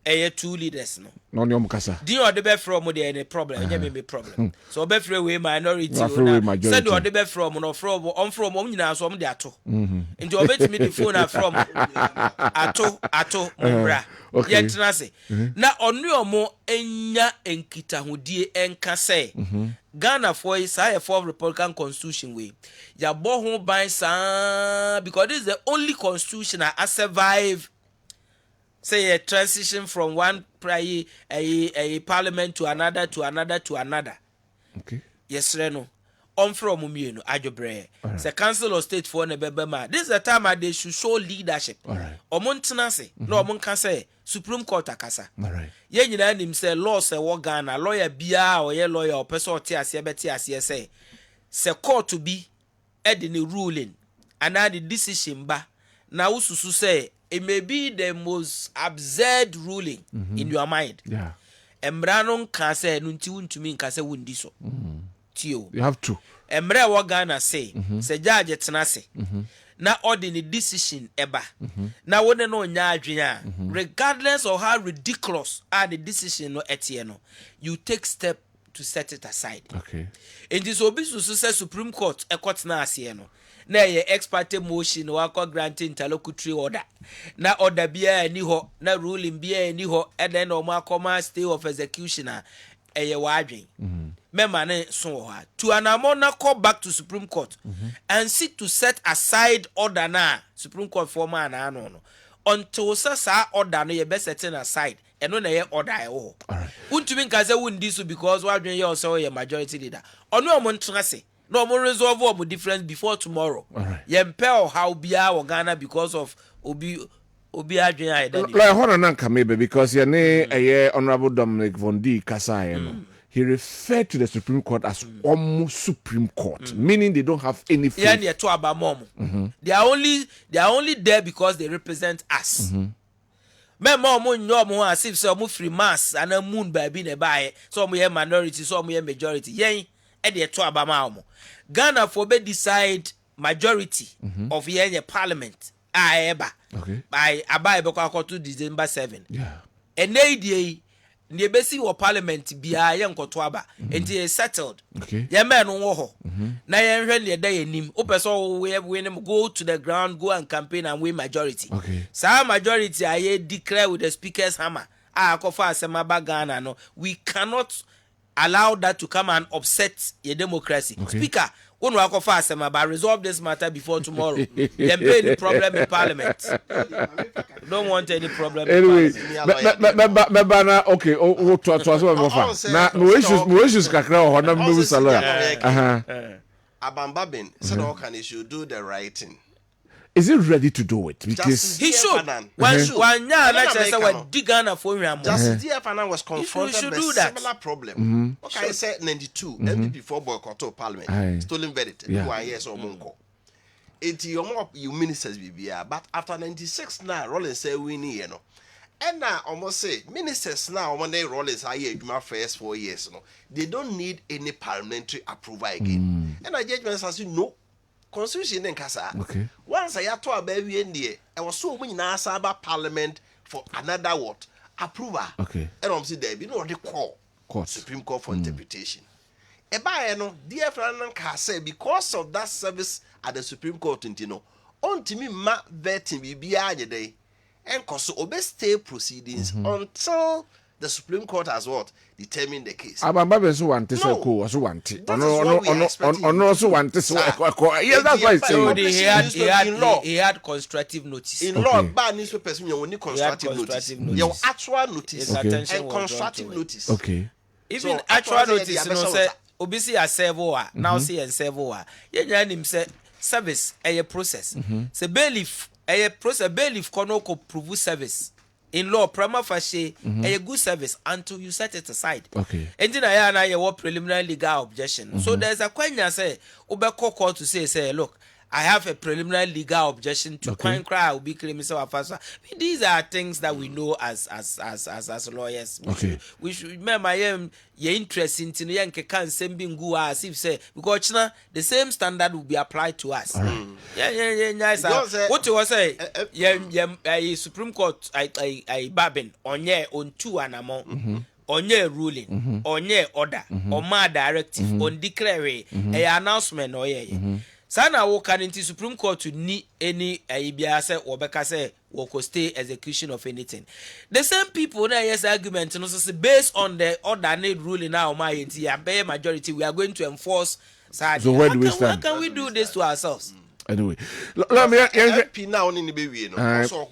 2 leaders no Mukasa. Do you be from any problem? Any problem. So be free we minority. Said you be from no from on from nyina so am dey ato. Nti obet me the phone from ato mbra. Yentina say. Na onu omo enya enkitahudie enka say. Ghana for is a form Republican constitution way. Ya bo ho ban sa because this is the only constitution that survive say a transition from one a parliament to another. Okay. Yes, Reno. On from Mumieno, Ajobre. Say Council of State for Nebebema. This is the time they should show leadership. All right. Omontanase. No, Omon can say Supreme Court Akasa. All right. Yen him say law say what Ghana, lawyer Bia or ye lawyer or person or TSA say court to be edini ruling and now the decision ba. na ususu say it may be the most absurd ruling in your mind. Yeah. Embranon can say nunti untumi nka say wundi so. Tio. You have to. Emre wa Ghana say say judge tenase. Na ordinary decision eba. Na wone no nya adwene regardless of how ridiculous are the decision no etie no, you take step to set it aside. Okay. In this obisu say Supreme Court e court na ase no. Na ye ex parte motion wa ko grant interlocutory order. Na order bia ni ho, na ruling bia ni ho, and then o ma come stay of execution eye wadwen. Member ne so ha. To anamon na call back to Supreme Court and seek to set aside order na Supreme Court former na no no. Until sa order no ye be setting aside. Eno na ye order e wo. Alright. Untumi nka say wundi so because wadwen ye also ye majority leader. Ono omo ntrase. No more resolve our difference before tomorrow. Alright. Yempel how bia or Ghana because of obi adwene identity. Like hold on maybe because your name Honorable Dominic Von D Kasai. He referred to the Supreme Court as almost Supreme Court, meaning they don't have any faith. Yeah, they are to abamom. They are only there because they represent us. Me mom mo as if some free mass and a moon baby ne buy some ye minority, some ye majority. Yen e dey to abamom. Ghana for be decide majority of ye parliament eba. Okay. By abai be to December 7. Yeah. And they the besi wo parliament bia ye nkoto aba enti settled. Okay. Ye men wo ho. Na ye hwe ne da yanim. Opeso we go to the ground, go and campaign and win majority. Okay. Sa majority aye declare with the speaker's hammer. Akofa asema ba Ghana no. We cannot allow that to come and upset your democracy. Okay. Speaker, we no akofa asema ba resolve this matter before tomorrow. There be any problem in parliament. Don't want any problem. Anyway, Parliament. okay, to us na no issues kakra o na me sala. Abambabin said all can issue do the right thing. Is he ready to do it? Because He should. One year, let's say, what Ghana for him. Justice D.F. Annan was confronted should with do a that. similar problem. Okay, I said 92, MPP for boycott of Parliament, Aye. stolen verdict, Yeah. 2 years or monko. 80 you ministers BBA, but after 96 now, Rollins say we need, you know. And now almost say ministers now when they Rollins are here, my first 4 years, you know, they don't need any parliamentary approval again. And I judgment says no. Constitution in Casa. Okay. Once I had to a baby in there, I was so many about Parliament for another what approval. Okay. And I'm saying there be no the court Supreme Court for interpretation. Eba no dear friend say because of that service at the Supreme Court, you know, on to me ma vetting be day and cause obey stay proceedings until the Supreme Court has what determined the case. Abamba so want to say ko so want. No so want to say. Yes, that's why he had constructive notice. In law, bad newspapers you need constructive notice. Your actual notice and constructive notice. Okay. Even actual notice no say obisi a servo now say en servo ye nya nim say service a process. Say bailiff a process bailiff kono ko prove service. In law, prima facie, a good service until you set it aside. Okay. And then I what preliminary legal objection. So there's a question say, Ubeko court to say, look, I have a preliminary legal objection to crime cry will be claiming so fast. These are things that we know as lawyers. We should remember your interest in Tinian can send being good as if say because the same standard will be applied to us. Yeah. What you was say? Yeah, Supreme Court I babin on 2 and among. On your ruling, on your order, on my directive, on declare a announcement or Sana woka into Supreme Court to need any ibiase or beka say woko stay execution of anything. The same people na yes argument no say based on the order need ruling now my entire majority we are going to enforce. So where do we stand? How can we do this to ourselves? Anyway, let me MP now in the baby no so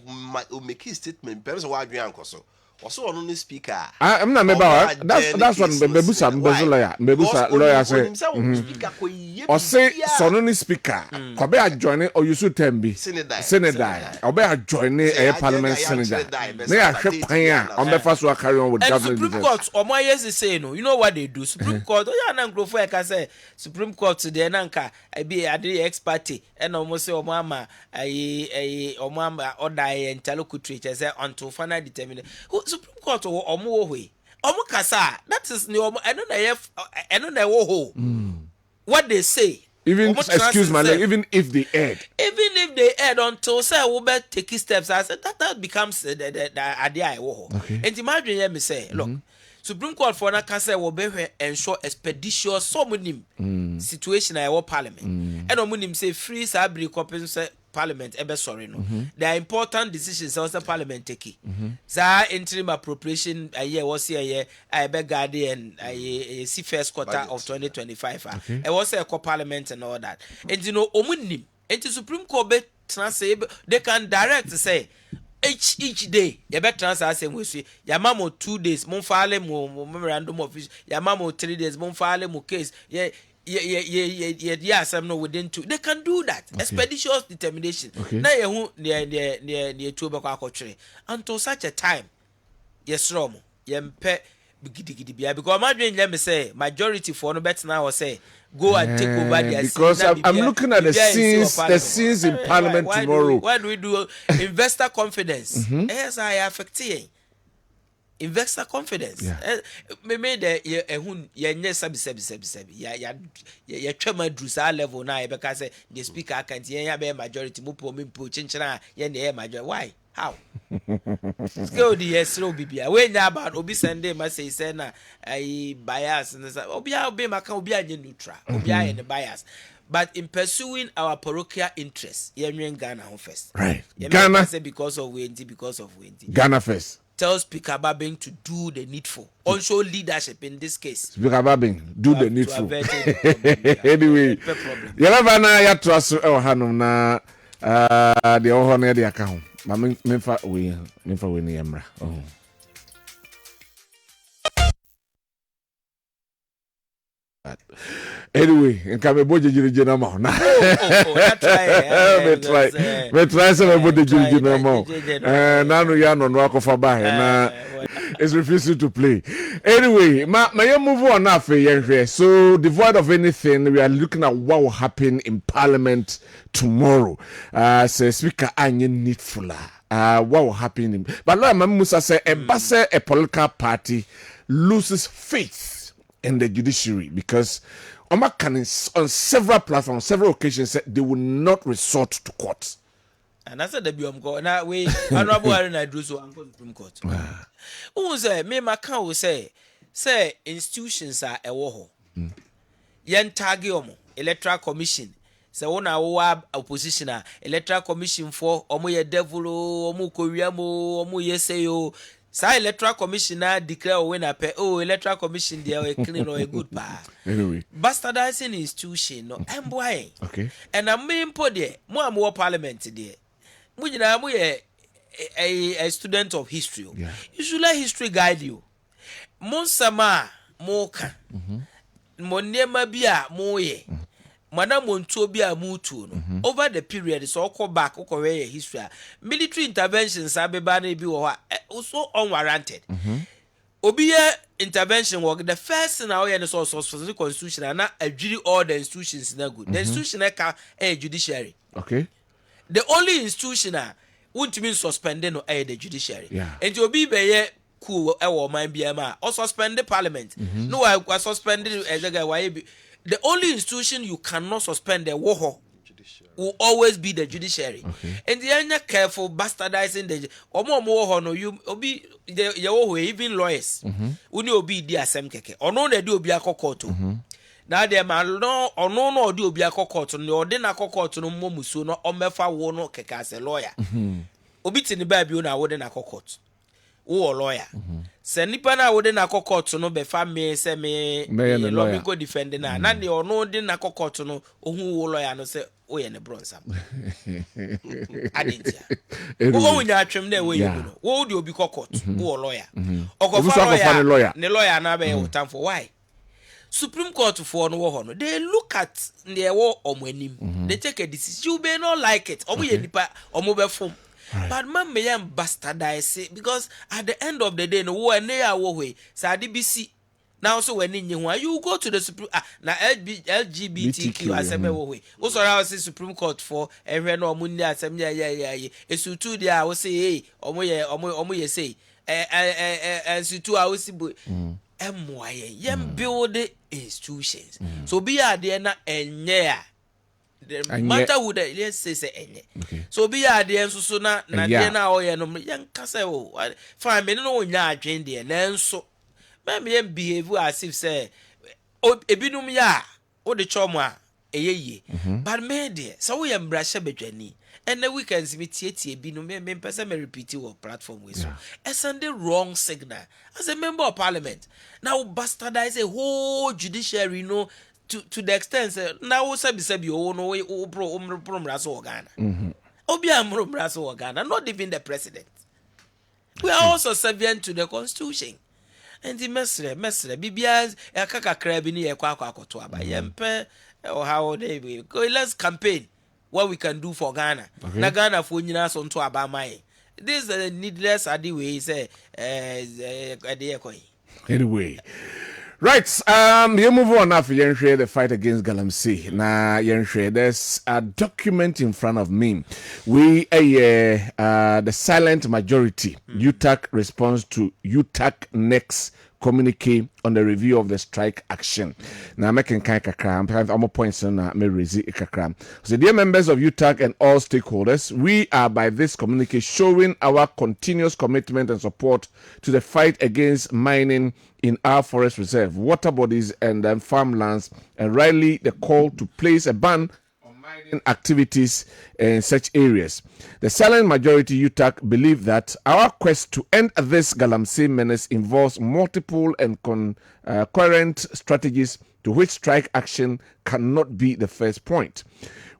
make his statement person wa adwen ankoso also on the speaker. I'm not about that's what Mbebusa lawyer say. Or say sononi speaker. Kobe join or you should tembi. Senedai. Obe join a parliament senedai. They are shepaya on the first one carry on with government. Supreme Court or my years is saying, you know what they do. Supreme Court, oh yeah, Nanko for I say Supreme Court to the Nanka, I be a day ex party, and almost say Omama, Omama or die and interlocutor say until final determination. Supreme Court or more way. Omukasa, that is no, I don't know what they say. Even excuse my name, even if they add until say we better take steps, I said that becomes the idea I want. Okay. And imagine me say, look, Supreme Court for na can say we better ensure expeditious situation I want Parliament. And omunim say free sabri compensate Parliament ebe sorry no. There are important decisions also Parliament take. Za interim appropriation a year was here I beg guardian I see first quarter of 2025. It was a Parliament and all that. And you know omunim and the Supreme Court be translate they can direct say each day you better transfer same we say yamamo 2 days mon file mo memorandum of yamamo 3 days mon file mo case yes, I'm not within 2. They can do that. Okay. Expeditious determination. Now you near Tobacco until such a time. Yes, Romo. Yempe because imagine let me say majority for no better now say go and take over their because I'm looking at the scenes in Parliament tomorrow. Why do we do investor confidence? Yes, I affecting. Investor confidence. Me made the ya chama drusa level now because the speaker can't be majority mupo chinchana majority. Why? How? Go the SRO BB. When about Obi Sunday must say na bias and Obi Maka neutral. Obi and the bias. But in pursuing our parochial interests, in Ghana first. Right. Ghana say because of Wendy. Ghana first. Tell Speaker Babing to do the needful. Also leadership in this case. Speaker Babing, do the needful. Anyway, Yalavana ya trasu hanum na the ohone de account. Ma memfa we ni emra. Anyway, in Kameboje Jirina Mo. Me try some about the Jirina Mo. Nanu Yano Nwako Faba na is refusing to play. Anyway, my move on now for here. So devoid of anything, we are looking at what will happen in Parliament tomorrow. Say Speaker Anye Needful. What will happen but Lord Musa say a political party loses faith in the judiciary because on several platforms, several occasions said they will not resort to court. And I said the biom go now we honorable Arena do so uncle Supreme Court. Who say me Maka will say institutions are a war. Yen tagiomo electoral commission. So one our opposition electoral commission for omo ye devil omo kowiamo omo yesayo. Sa electoral commissioner declare winner pe electoral commission they are clean or a good pa. Anyway, bastardizing institution no emboy. Okay. And I mean po there more parliament there. Mu nyina mu a student of history. Yeah. You should let history guide you. Mon sama mo ka. Mo nema bia mo ye. Madam Montobia Mutu over the period so call back history. Military interventions abebane bi also unwarranted. Obia intervention work the first thing now the source of the constitution and not agree all the institutions na good. The institution a judiciary. Okay. The only institution won't mean suspending no the judiciary. Yeah. And you be be cool mind BMA or suspend the parliament. No, I suspended as a guy why the only institution you cannot suspend the war will always be the judiciary. Okay. And they are not careful bastardizing the more no you be the even lawyers. When you be the same keke or no they do be a court. Now they are no do be a court no or then a court no more musu no or mefa wono keke as a lawyer. Obi tini baby na wooden a court. Or lawyer. sɛ nipa na wode na court no be fa me sɛ me lawyer go defend na na de ono de na court no ohu wo lawyer no sɛ o ye ne bronsam adentia wo nya atwem na we you no wo de obi court wo lawyer okofa lawyer ne lawyer na be wo time for why Supreme Court for no ho no they look at the wo omanim they take a decision you may not like it omo ye nipa omo be fom. Right. But man may bastardize because at the end of the day no wo na ya wo we say DBC now so when you go to the Supreme na LGBTQ aseme wo we wo so ra say Supreme Court for ehwe na omo ni asem ya esu tu dia wo say hey omo ye say esu tu a wo si boy MYA yem build institutions so be there na enye the matter who the let's say enye so be there so na there na oye no yen kase o fine me no nya adwen there na nso me behave as if say ebinum ya o de chomo a eyeye but me there so we embrace bedwani and the weekends me tie bi no me person me repeat your platform we so send the wrong signal as a member of parliament now bastardize a whole judiciary to the extent now sabi o no o pro mraso Ghana obi amro mraso Ghana not even the president we are also subservient to the constitution and the mesre bibia akaka krabi ni ye kwa akoto aba yempe or how they go let's campaign what we can do for Ghana. Na Ghana for nyina so nto abamai. This is needless adi way say anyway. Right, you move on now for the fight against Galamsey. Now, there's a document in front of me. We the silent majority UTAC response to UTAC next communique on the review of the strike action. Now, making kakra, I'm points on me rezi kakra. So, dear members of UTAC and all stakeholders, we are by this communique showing our continuous commitment and support to the fight against mining in our forest reserve, water bodies, and farmlands, and rightly the call to place a ban on mining activities in such areas. The silent majority UTAC believe that our quest to end this Galamsey menace involves multiple and coherent strategies to which strike action cannot be the first point.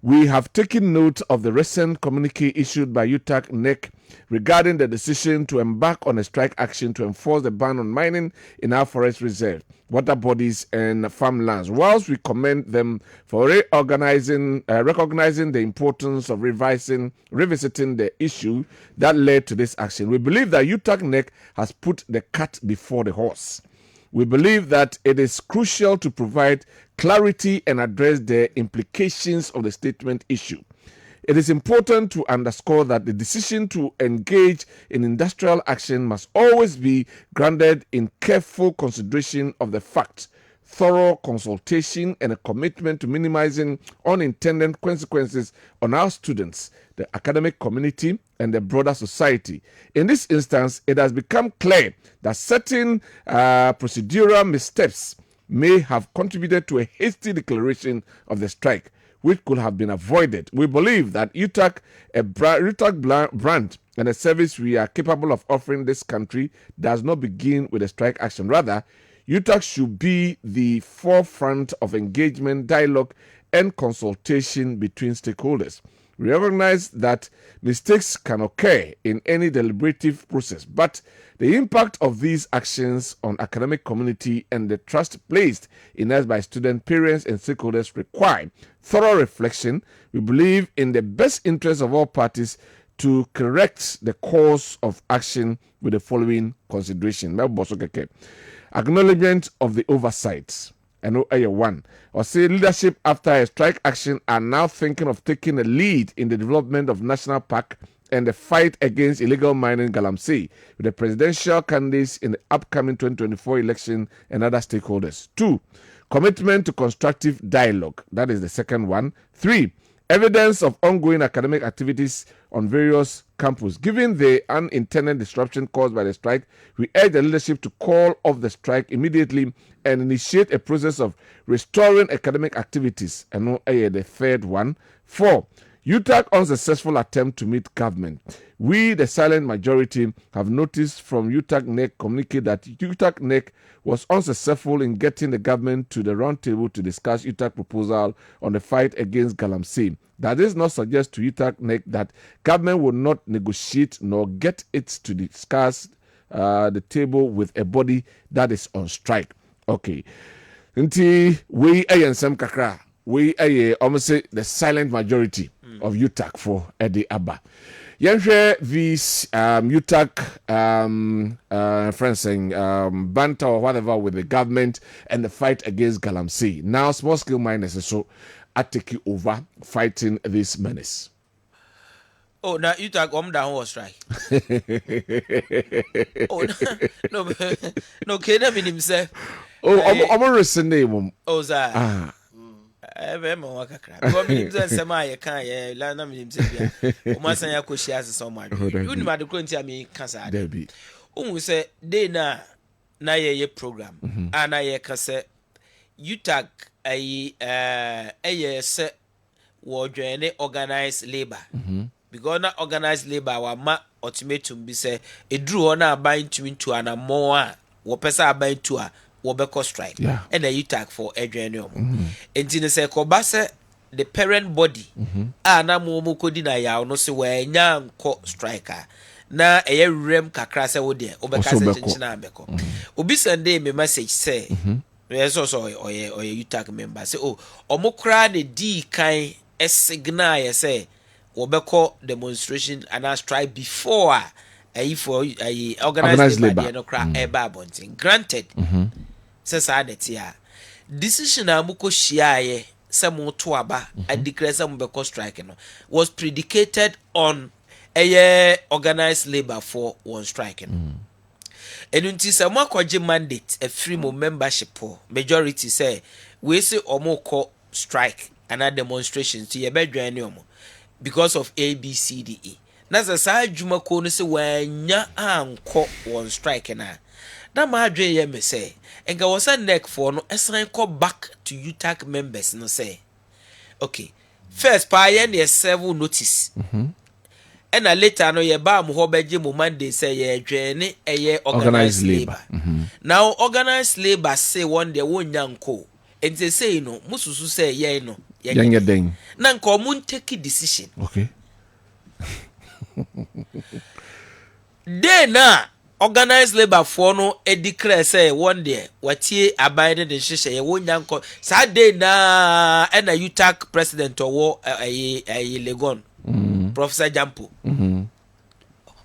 We have taken note of the recent communique issued by UTAC NEC regarding the decision to embark on a strike action to enforce the ban on mining in our forest reserve, water bodies, and farmlands. Whilst we commend them for recognizing the importance of revisiting the issue that led to this action, we believe that UTAC NEC has put the cart before the horse. We believe that it is crucial to provide clarity and address the implications of the statement issue. It is important to underscore that the decision to engage in industrial action must always be grounded in careful consideration of the facts, thorough consultation, and a commitment to minimizing unintended consequences on our students, the academic community, and the broader society. In this instance, it has become clear that certain procedural missteps may have contributed to a hasty declaration of the strike, which could have been avoided. We believe that UTAC, a UTAC brand and a service we are capable of offering this country, does not begin with a strike action. Rather, UTAC should be the forefront of engagement, dialogue, and consultation between stakeholders. We recognize that mistakes can occur in any deliberative process, but the impact of these actions on academic community and the trust placed in us by students, parents, and stakeholders require thorough reflection. We believe in the best interest of all parties to correct the course of action with the following consideration. Acknowledgement of the oversights. And one or say leadership after a strike action are now thinking of taking a lead in the development of national park and the fight against illegal mining in Galamsey with the presidential candidates in the upcoming 2024 election and other stakeholders. 2, commitment to constructive dialogue. That is the second one. 3, evidence of ongoing academic activities on various campuses. Given the unintended disruption caused by the strike, we urge the leadership to call off the strike immediately and initiate a process of restoring academic activities. And the third one. 4, UTAG unsuccessful attempt to meet government. We, the silent majority, have noticed from UTAG NEC communicate that UTAG NEC was unsuccessful in getting the government to the round table to discuss UTAG proposal on the fight against galamsey. That does not suggest to UTAG NEC that government will not negotiate nor get it to discuss the table with a body that is on strike. Okay. Nti we ensem kakra. We almost say the silent majority of UTAG for Eddie Abba. Yenhwe these UTAG friends saying banter or whatever with the government and the fight against galamsey. Now small scale miners so are taking over fighting this menace. Oh, now UTAG down was strike. Oh no, Kenya mean himself. Oh, I'm recent name. Oh, sir. Ebe ma waka kra. Ko mi nze sema ye kan ye la na mi nze bia. O ma san ya ko shia se so ma. Uni ma de ko ntia mi kasa de. Debi. Umu se de na ye program. Ana ye kase UTAG ayi se wo dwene organized labor. Because na organized labor wa ma ultimatum bi se eduru na aban tumi to anamo a wo pesa aban to a Wobeko strike and then UTAG for Adrian. And in the Kobasa, the parent body, na Momo Kodina ya no se where nyam ko striker. Na a rem kakrasa would there, Obeka Beko. Ubi Sunday me message say, there's also or UTAG member say, oh, Omokra the D kind a signal say, Wobeko demonstration and I strike before for a organized labor no cry a babonting. Granted. Sasadetia decision amuko shiaye samo toaba a declare some beko strike was predicated on a organized labor for one striking. And until some kwaje mandate a free membership majority say we say omoko strike and a demonstration to your bedroom because of ABCDE. Nasa sa juma ko no se wanya anko one strike na. Na ma adwe ye me say enga was neck for no esan call back to UTAG members no say okay first pa ye ne serve notice and later no ye ba mo ho beje mo Monday say ye dwene eye organized labor now organized labor say one day wonya nko and they say no mususu say ye no ye den na nko mo take decision okay dey na organized labor for no e declare say one day watie abide the shisha ye wonya nko sa day na na UTAG president owo Legon Professor Jampo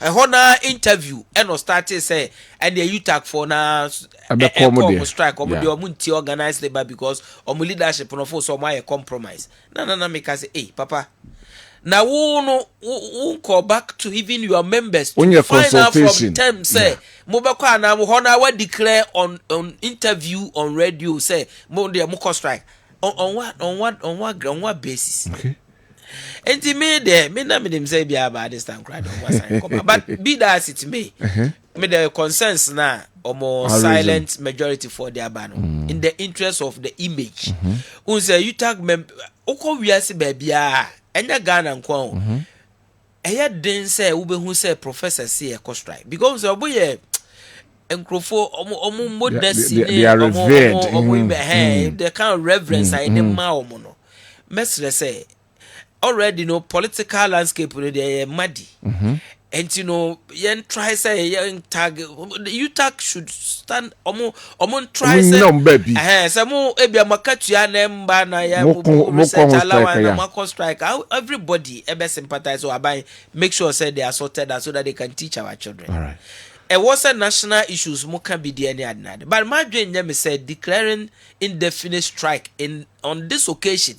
a interview and started say and the UTAG for na strike omunti organized labor because omu leadership no for so my compromise na make say hey papa now who call back to even your members to find out from them say mobekwa na mo hona wa declare on interview on radio say mo dey mo strike on what basis okay and me na me dem say bia about this time crowd but be that it me the consensus na almost silent majority for their ban in the interest of the image say UTAG member oko wiase ba bia enya Ghana nko eya den say ube hu say professor say e strike because oboye enkrofo omo modesty they are revered the kind of reverence I dem ma omo no mesre say already no political landscape they muddy and you know yen try say yen tag UTAG should stand omo try say samo ebia makatua na mba na ya research alawa na mako strike everybody ebe sympathize or buy make sure say they are sorted so that they can teach our children. All right. It was a national issues mo can be there any but my dream me said declaring indefinite strike on this occasion.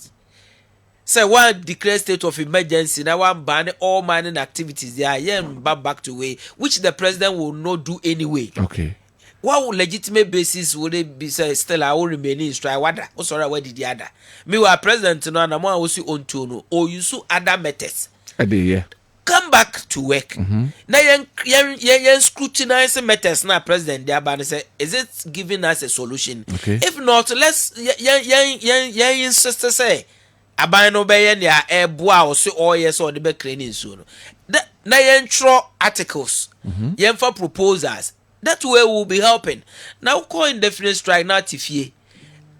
Say one declare state of emergency now one ban all mining activities there back to way which the president will not do anyway. Okay. What legitimate basis would it be say still I will remain in strike? What? Oh sorry, where did the other? Me were president no and I'm also on to or you so other methods. Yeah. Come back to work. Now yen scrutinize methods now president there say is it giving us a solution? Okay. If not, let's yen insist say aban no be ne a eboa wo so oye so de be krane nsuo no na yentro articles yemfa proposals that way will be helping now call indefinite strike na tifie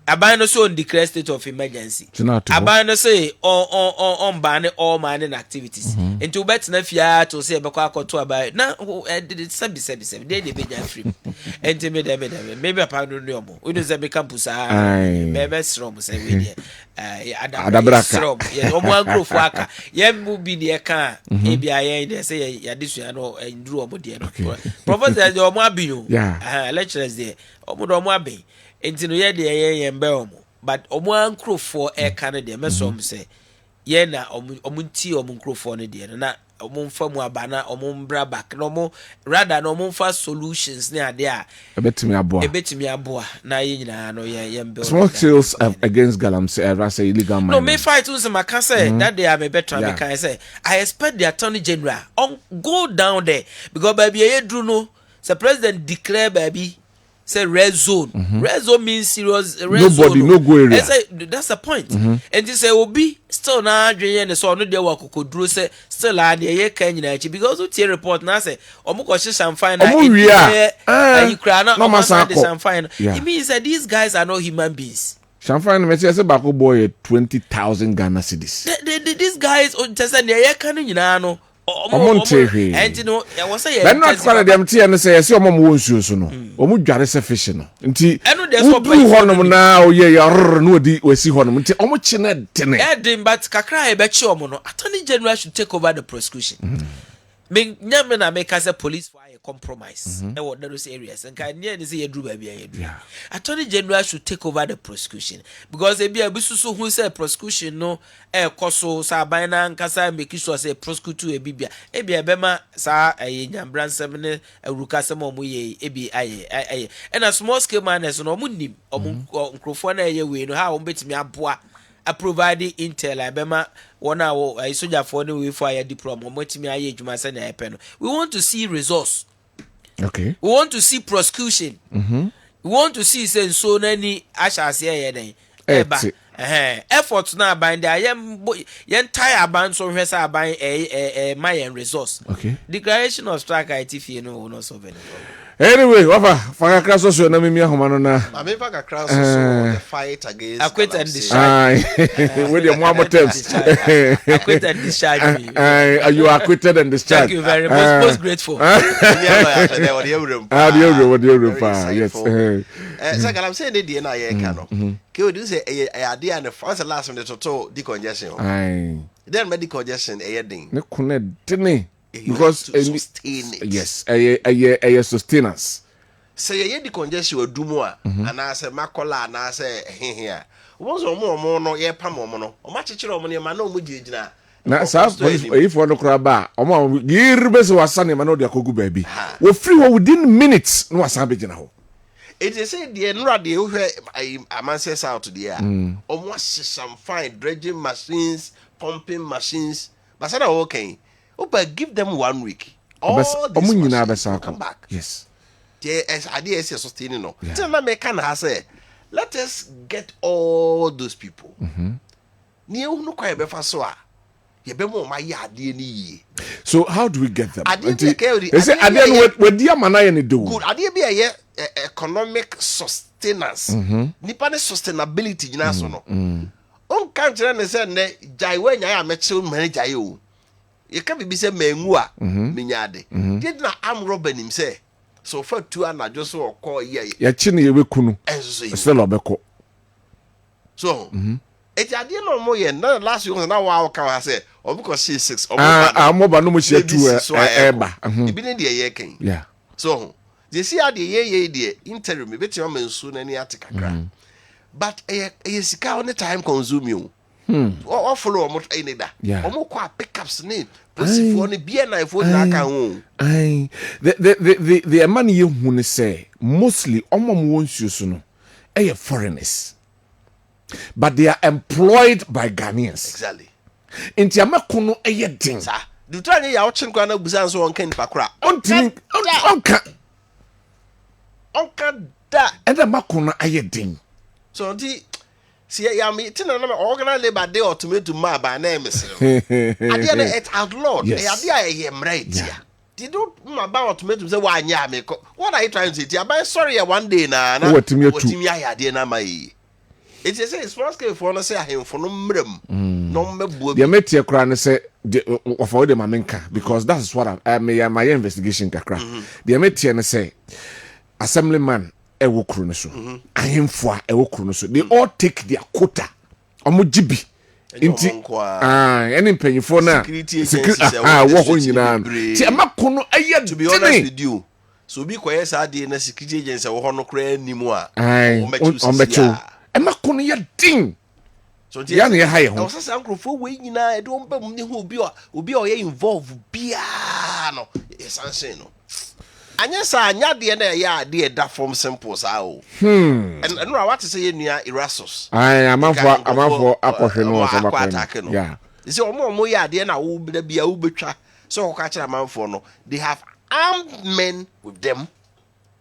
aban no so on declare state of emergency aban no say on ban all mining activities into bet na fia to say be kwa akoto aban na sebi dey be jan free enti me dey maybe apan no omo we do say be campus me strom say we dey adabraka omo agrofo aka ye mu bi dey kan e bia ye dey say ya disua no nduru omo dey no professor dey omo abin lecturers dey omo abin enti no ye de ye mbe omo but omo ankrofo e kan de mesom say ye na omo nti omo nkrofo no de na omo mfa mu abana omo mbra back no omo rather no omo mfa solutions ne ade a ebetimi aboa na ye nyina no ye mbe small sales against galamsey say illegal mining no me fight us ma can say that they are me better me can say I expect the attorney general on go down there because baby ye dru no the president declare baby say red zone. Red zone means serious red nobody zone. No go area. That's the point. And you say obi still na adwen ne so no dey work koduro say still na dey kan nyina chi because you tear report na say omo ko sham fine na you cry na omo sham fine. It means that these guys are not human beings. Shamfine me say bako boy 20,000 Ghana cedis. These guys just say dey kan nyina no Omontehe. And no, I was saying, but not quite them tea and say, see, Omo won't shoot so no. Omo dware se fish no. Nti, who honum now, ye, no, we see honum. Nti, Omo chine tene. Edin, but Kakra, bet you, Omo no. Attorney General should take over the prosecution. Me, nyamena make us a police for a compromise. And what those areas and can near say a drew baby. Attorney General should take over the prosecution because they be a busu who say prosecution no koso sa bina and kasa make sure say prosecute a bibia. Ebi a bema sa a yambran 7 a rukasamo muye ebi aye. And a small scale miners no munim or microphone a way no how bet me a bois. A providing intel abema 1 hour I soldier for no way fire diploma motimi aye djuma se na epeno. We want to see results. Okay. We want to see prosecution. We want to see say so nani ashase ye den. Eba. Effort na bind there yen tire ban so hwe sa ban my resource. Okay. Declaration of strike ITF no will not solve any problem. Anyway, wafa faka kraso so na mimi ahoma na. Ame faka kraso so the fight against acquit and discharge. With your mama terms. Acquit and discharge me. You are acquitted and discharged. Thank you very much. Most grateful. Yes. So I'm saying the DNA ye kano. Ke we do say e ade and France last minute to decongestion. Then medical congestion e din. Ne kune dini. Because sustain it. Yes, a sustenance. Say ye decongestion we do more and I say makola and I say here. Once or more no ye pam no. O ma chichiro mo ne ma na o mu gina. Na sa if one craba omo yirbe se wasane ma no de akogu baby. We free within minutes no wasan be gina ho. It is said the enra de hwe amanses out there. Omo some fine dredging machines, pumping machines. But say okay. But give them 1 week. All this machines come back. Yes. The idea is sustaining no. Tell me me can say let us get all those people. Ni no kwa be fa so a ye be mo ma ya ade ni. So how do we get them? They say ade we dia manaye ni do. Good. Ade be a economic sustenance. Nipa ne sustainability nyina so no. On kan kire ne say ne jai we nya ya meche manager ye o. You can be say mengu a minyade. Did na am robber him say. So for 2 and just so call ye. Ya chine ye kunu. Still obeko. So it ade no mo ye na last week na wa ka say or because she 6 or mo ba no mo share 2 eba. Ibi ne de ye ken. Yeah. So they see ade ye de interim be ti am nsu na ni atakakra. But e sika on time consume you. Or follow what I need that. Yeah. Pickups need. For the beer knife for the money you want say mostly wants you soon. Foreigners. But they are employed by Ghanaians. Exactly. In Tiamakuno a thing. Do try your watching Ghana Buzan so on Ken Pakra. Onka da. And the Makuna a thing. So the See, I mean, it's not organized labor day or tomato ma by name. At the end, it's outlawed. Yes. I am right here. They don't about tomato say why ya me. What are you trying to say? I'm sorry, one day na. What me ya de na mai. It is a small scale for no say him for no mrem. No me bu. The metie kra ne say for the mamenka because that is what I my investigation kakra. The metie ne say assemblyman ewo kru ne so. Ahemfo a ewo kru ne so. They all take their quota. Omo gibi. Inti any mpanyifo na security wo ho nyina. Ti amakono aye to be honest with you. So be quiet say na security agency wo ho no kra animu a. Omechu. Amakono ya ding. So ya na ha ye ho. Osa sankrofo we nyina e do mpa mu ne ho obi o ye involve bia no. Esanse no. Anya sa anya de na ya de da from simple sa o. And no what to say nua Erasus. Amafo akohwe no so bakwa. Yeah. You see omo ya de na wo da bia wo betwa. So o ka kira manfo no, they have armed men with them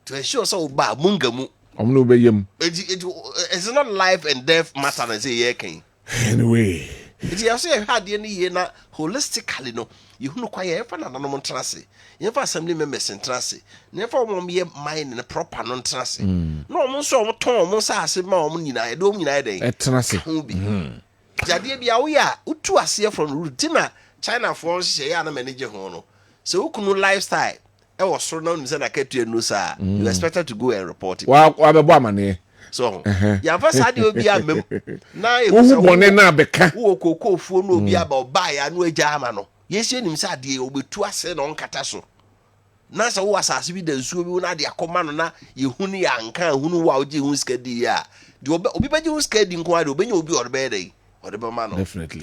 to ensure so ba mungamu. Omno be yem. It's not life and death matter na say ye ken. Anyway. It you say had any ye na holistically no. You no kwa ye fa na no montrase. Ye fa assembly members entrase. Ne fa mo ye mind ne proper no entrase. No mo so mo ton mo sa ase ma mo nyina e do nyina e den. Entrase. Jade bia wo ya utu ase from routine China for she ya na manage ho no. So ukunu lifestyle e wo so na unse na ketu enu sa you expected to go and report it. Wa be bo amane. So ya fa sa de obi amem na e wo bone na beka wo kokofuo no obi aba oba ya no agya ama no yesi enim sa de obetu ase no nkata so na sa wo asase bi da nsuo bi na de akoma no na yehunu ya nka hunu wa oje hu skadi ya de obi baje hu skadi nko ade obenya obi odebe definitely.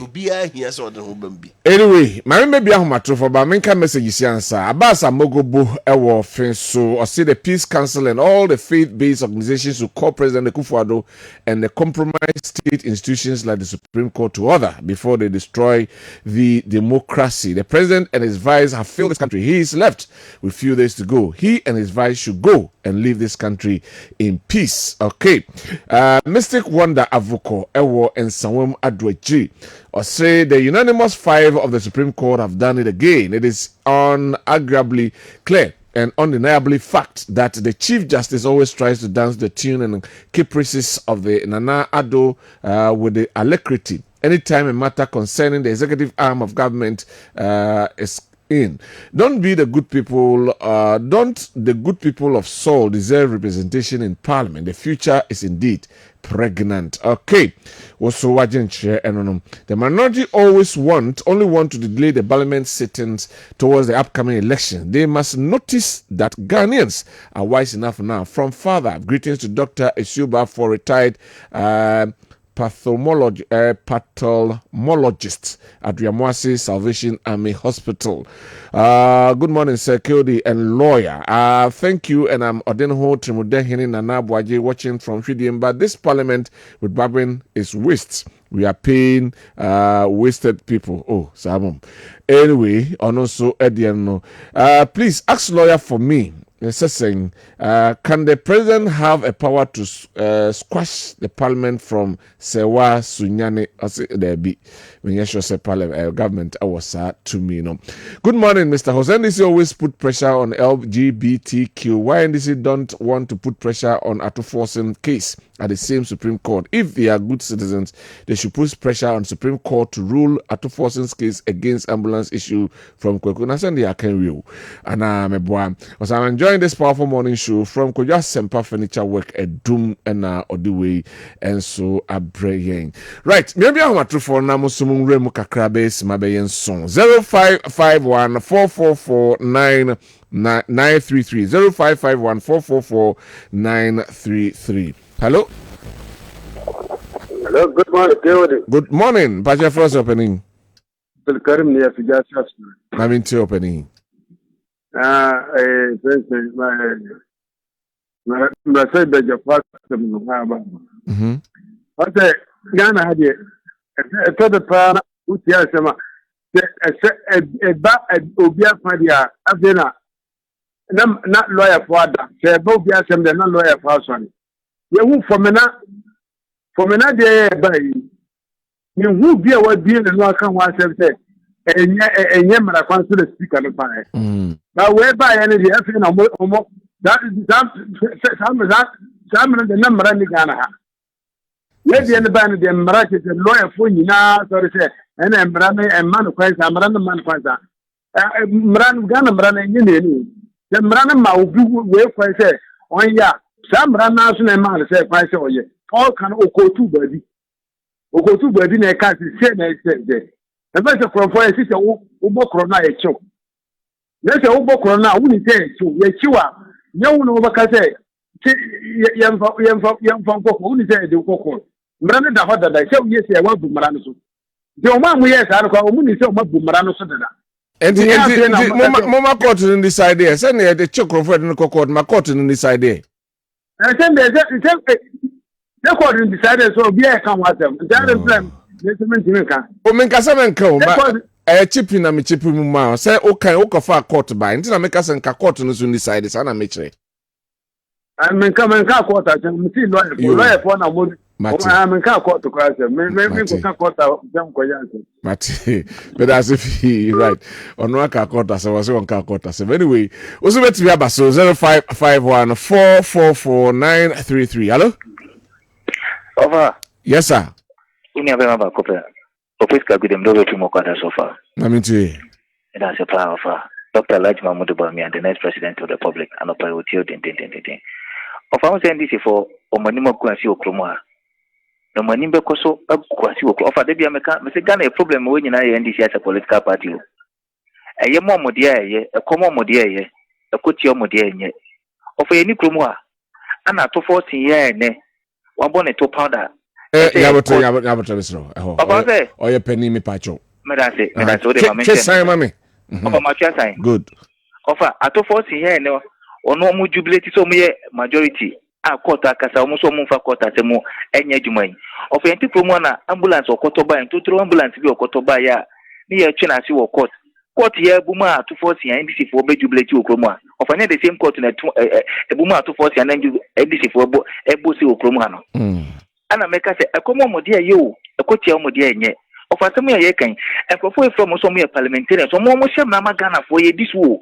Anyway, my maybe ahomatro ba menka message si ansa abasa mogobo ewo fenso or say the Peace Council and all the faith-based organizations to call President Akufo-Addo and the compromised state institutions like the Supreme Court to order before they destroy the democracy. The president and his vice have failed this country. He is left with few days to go. He and his vice should go and leave this country in peace. Okay. Mystic Wonder Avoko Ewo and Sanwem Adweji or say the unanimous 5 of the Supreme Court have done it again. It is unarguably clear and undeniably fact that the Chief Justice always tries to dance the tune and caprices of the Nana Addo with the alacrity. Anytime a matter concerning the executive arm of government is in. Don't the good people of Seoul deserve representation in parliament? The future is indeed pregnant. Okay. Also, the minority only want to delay the parliament sittings towards the upcoming election. They must notice that Ghanaians are wise enough now. From father, greetings to Dr. Esuba for retired pathologist at Yamuasi Salvation Army Hospital. Good morning, Sir Kildy and lawyer. Thank you, and I'm Odenho Trimudehini Nanabwaji watching from Fidium. But this parliament with Babin is waste. We are paying wasted people. Oh, Samum. Anyway, and also Ediano. Please ask lawyer for me. Saying, can the president have a power to squash the parliament from Sewa Sunyane? There be when you show say parliament government was to me. No. Good morning, Mr. Jose. NDC always put pressure on LGBTQ. Why NDC don't want to put pressure on Atuforsen case at the same Supreme Court? If they are good citizens, they should put pressure on Supreme Court to rule Atuforsen's case against ambulance issue from Kwekuna Sunday Akenrio. And I'm enjoying this powerful morning show from Koja Sempa Furniture Work at Doom and Odiwe and so Abraying. Right, maybe I'm a true for Namusumun Remu Kakrabes Mabayan song 0551 444 933 0551 444 933. Hello. Hello, good morning, David. Good morning. Pacha first opening. I'm into opening. My said that your father. Okay, Ghana had it. A third plan, which has some a back at Obia Fadia, Abdena. Not lawyer father, say both Yasam, the non lawyer person. You move from for me na dey by me who be a what be no aka ho asem say enye mara kwan so the speaker no pa but we by any the afi na mo that some the number ni Ghana ha we be any by the mara che lawyer for nyina so say ena mara me man kwan sa mara no man kwan sa mara Ghana mara na nyi ni the mara na ma obi we kwan say on ya some mara na so na man say kwan say oye all kan okotu badi na ka say na say there the best from for say wo bokro na e chew na say wo bokro na wo ni say chew ye chewa nyawo no baka say yemfa wo ni say de kokko mra ne da hoda da say ye say wa bu mra no so de o ma mu ye sa no kwa o mu ni say o ma bu mra no so da enti mama court in this idea say na de chew for de kokko ma court in this idea say the court in this idea so be e kan wa dem the problem o men kasa men ka o ma chipi na me chipi mu ma say o kan o ka fa court ba nti na me kasa nka court no so decide sa na me kire men ka court a me ti lawyer for na mo men ka court ko ase me ko ka court dem ko yanse mati but as if he right ono aka court ase was on ka court ase anyway o so beti aba so 0551444933 hello over yes sir Uni abema ba kope. Ofiska gudem dogo tumo kwa da sofa. Naminti. Ida se pa ofa. Dr. Laj Mahmoud Bawumia, the next president of the republic, and opa utio den. Ofa mo send this for omanimo kwasi okromwa. No manimbe koso kwasi okro. Ofa debi ameka, me se Ghana a problem we nyina ye NDC as a political party. Eye mo modia ye, ekomo modia ye, ekoti modia nye. Ofa ye ni kromwa. Ana to 14 ye ne. Wabone to powder. Yaboto misro. Oye penny me pacho. Medase o de mama. Chesai mami. Ofa ma chesai. Good. Ofa ato 40 here no. Ono mu jubilate so mu ye majority. A court akasa omo so mu fa court atemu enye dwuman. Ofa enti promo na ambulance okoto ba en totoro ambulance bi okoto ba ya. Ni ye twe na si wo court. Court ye buma ato 40 here ndisi fo be jubilate okromo a. Ofa ne the same court na ebuma ato 40 na ndisi fo ebo si okromo ano. Ana meka se ekomo modia yo ekotia modia enye ofasemu ye kan ekofo from so mu parliamentarian so mo shem na magana for ye diso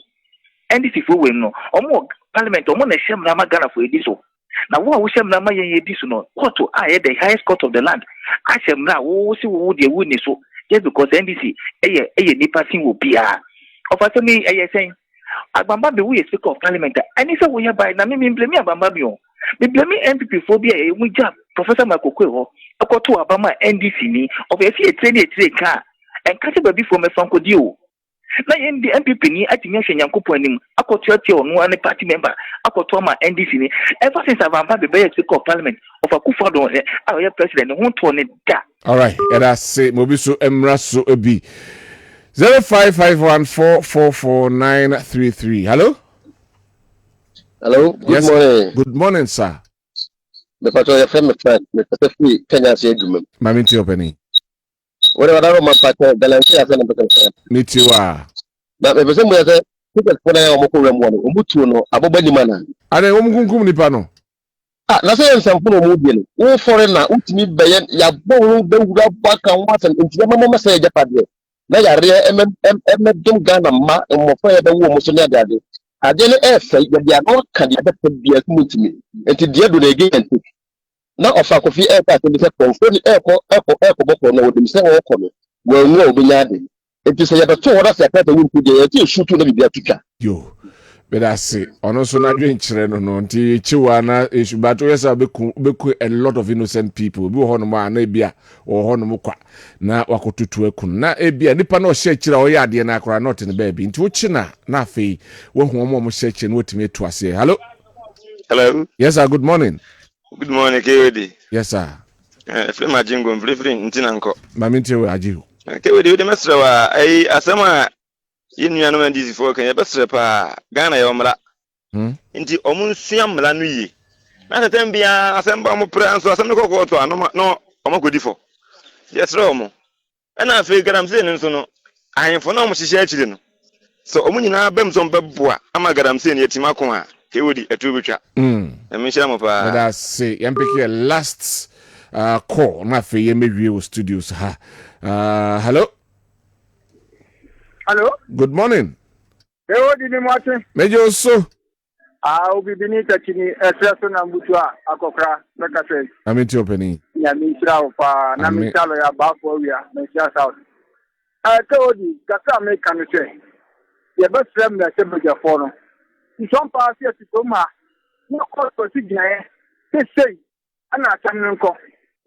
ndc fo we no omo parliament omo na shem na magana for ye diso na wo shem na ma ye diso no court the highest court of the land ashem na wo si wo de wo ni so just because ndc eye nipa sin wo bia ofasemu eye sen agbamba be we speaker of parliament ani se wo ye by na me blame agbamba bi o me blame MPP phobia e mu jab Professor Maakye ho akoto abama NDC ni of e fi etre ka enka ba bi fo me fanko di o na ye ndi MPP ni atimi ahwe Nyankopon anim akoto ate onu ane party member akoto ma NDC ni ever since avamba be speaker of parliament of Akufo-Addo ye president ho to ne da. All right, that's say mobi so emra so obi 0551444933 hello. Hello, good morning. Good morning, sir. The patrol your friend, Mr. Free, Kenya, say, Mammy Tiopeni. Whatever my patrol, the land, I send them. Meet you are. But if some way, people put a Mokuram, Umutuno, Abobani Mana. And I won't come Nipano. Ah, nothing some Mubian. Oh, foreigner, Utimi Bayan, Yabo, they would have back and once and into the Mama say Japan. They are real Don't Ghana, Ma, and Mofaya, the woman, Sonia Daddy. I didn't say that they are not candidates to be a community. And to deal with again. Now, of a coffee aircraft and the confirmed airport, no, themselves coming. Well, no, be added. It is a better what I said that will put the shoot to the Africa. Yo, but I say, on also not drink children, no, Chiwana is but yes, I'll be a lot of innocent people. Be Honoma, Nebia, or Honomuka. Now, Wakotu Kun. Now, Ebia, Nipano Shechira, or Yadi, and Akra not in the baby. Into China, Nafi, one woman searching what me to say. Hello? Hello? Yes, sir, good morning. Good morning, KWD. Yes, sir. Flema Jingo, Flifrin, Tinanko. Mamintio, Ajiu. KWD, the master, I asama in Yanom and Dizzy folk, and a best Ghana Yomra. Into Omunsiam Lanui. Not a Tembia, Asamba Prince, or some Coco, no, Omokudifo. Yes, Romo. And I figure I'm saying so. I am for no much children. So Omuna Bemson Babua, Amagadam saying Yetimakuma. KWD, a true witcher. Let us say, I'm picking a last call na fe ye mewie studios ha. Hello. Good morning. Ewo di ni mwate. Mejo so. Obi bini tachini esreso na mbutua akokra mekase. Amiti openi. Ya misra ofa na misalo ya bafo wia mesha south. Odi kasa America no che. Ye be frem na sebeja fo no. Nson pa ase atoma. No ko si gyan. Sei ana atam nko.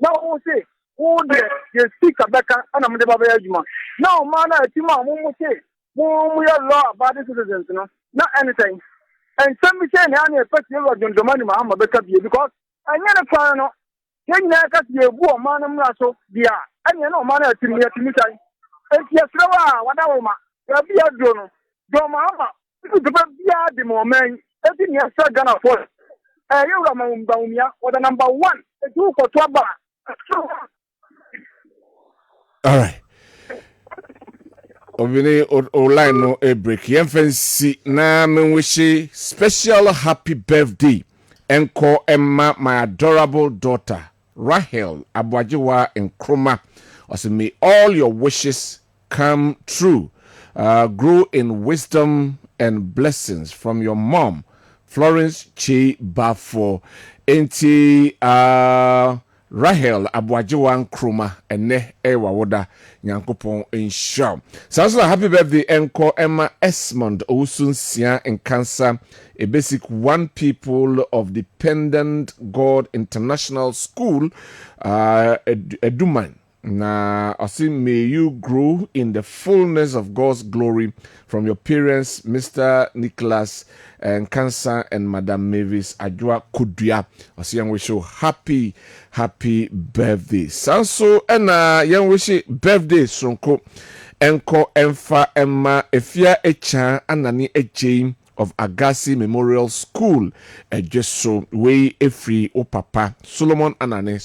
Na wo se wo de ye speaker beka ana mde baba ya juma. Na o ma na atima mo se mo ya law about the citizens no. Not anything. And some say na na effect you John Domani Mahama beka bi because anya na kwa no. Yen na ka se ebu o ma na mra so bia. Anya na o ma na atimi tai. Enti asrawa wada wo ma. Ya bia do no. Do Mahama. Itu de bia de mo man. Enti ni asa Ghana for. You are Mbaumia or the number one. Do for trouble. All right. Obìnrin online no a break. Yemfensi na me wish special happy birthday. Enko Emma, my adorable daughter Rahel Abwajiwa Nkrumah. Also, may all your wishes come true. Grow in wisdom and blessings from your mom. Florence Chi Bafo enti Rahel Abwajiwa Nkrumah ene ewa woda nyankopon ensha. So happy birthday Enko Emma Esmond Ousunsia in Cancer, a basic one people of Dependent God International School, Eduman. Na asi may you grow in the fullness of God's glory from your parents, Mr. Nicholas and Kansa and Madam Mavis Ajwa Kudua. Asi yang wish you happy birthday. Sanso ena yang wish birthday sonko enko emfa emma efia echa anani eche of Agassi Memorial School, Jesso way free o papa Solomon Anane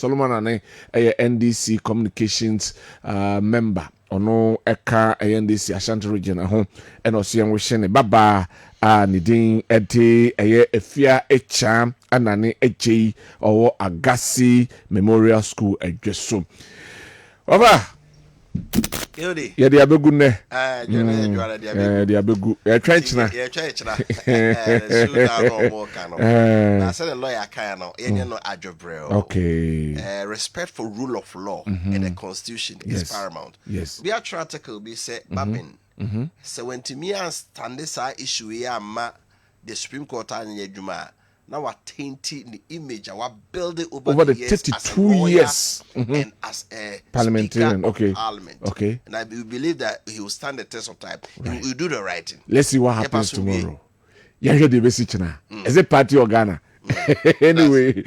NDC Communications member ono eka NDC Ashanti region home and osian wishene baba nidin ede efia echa anane eche or Agassi Memorial School Jesso over. Yeah, the abegu ne. The abegu. Trenchna. I said a lawyer can no adjobrel. Okay. Respect for rule of law and the constitution is paramount. Yes. We are article be said Babin. So when to me and stand this issue here the Supreme Court and Yejuma. Now we're tainting the image and we're building over the 32 years and as a parliamentarian. Okay. Parliament. Okay. And I believe that he will stand the test of time. Right. He will do the right thing. Let's see what happens tomorrow. Yeah, the basic now. Is it party or Ghana? Anyway,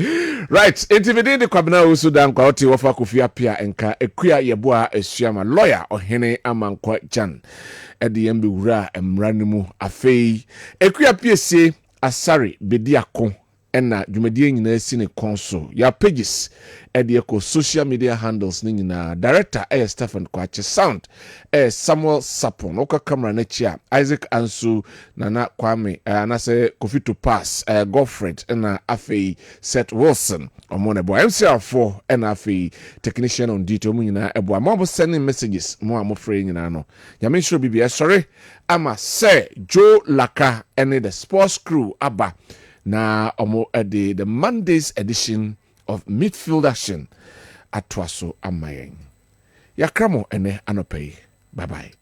right. Intimidating the Kwabena also Dankwah oti wofa Kofi Apia enka ekuya yeboa esuama lawyer ohene Amankwa Jan ediyembe wura emranimu afei ekuya PSC Asari Bediako ena dwumadie nyina si ne konso ya pages edieko social media handles ni nyina director Stephen Kwache sound Samuel Sapon oka camera na chia Isaac Ansu Nana Kwame anase Kofi to pass Godfred ena afei Seth Wilson omone boy MCR4 ena afei technician on duty omu nyina ebo amabo sending messages mo amofre nyina no ya me sure bibia sorry ama say Joe Laka ene the sports crew aba na omo the Mondays edition of Midfield Action atwaso amayen yakramo ene anopay. Bye bye.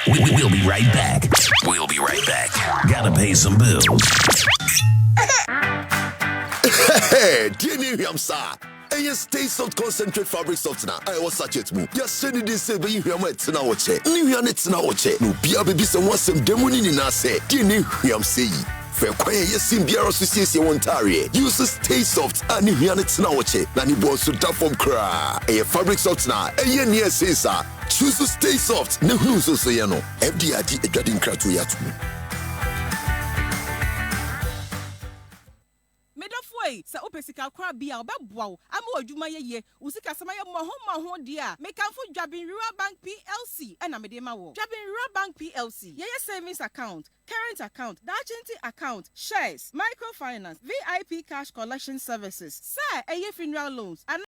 We'll be right back. Gotta pay some bills. Hey, I'm sorry. And you stay soft concentrate fabric softener. I was such it move. You're sending this say, but you hear my tina watch. New year it's now watch. No, be a baby, someone some demoni in us say. Didn't you say? Fair quiet, yes, in Biara Association Ontario. Use stay soft and new year it's now watch. Nani boss to tap from cry. A fabric softener. A year near says, choose to stay soft. No who's so you know. FDID a dreading crack to yet. Say, pesika kra bia obeboa wo ama adwuma ye usika sama ye mo dia mekanfo Dwabin Rural Bank PLC ena mede ma wo Dwabin Rural Bank PLC ye savings account, current account, dachenti account, shares, microfinance, VIP cash collection services, sir eye funeral loans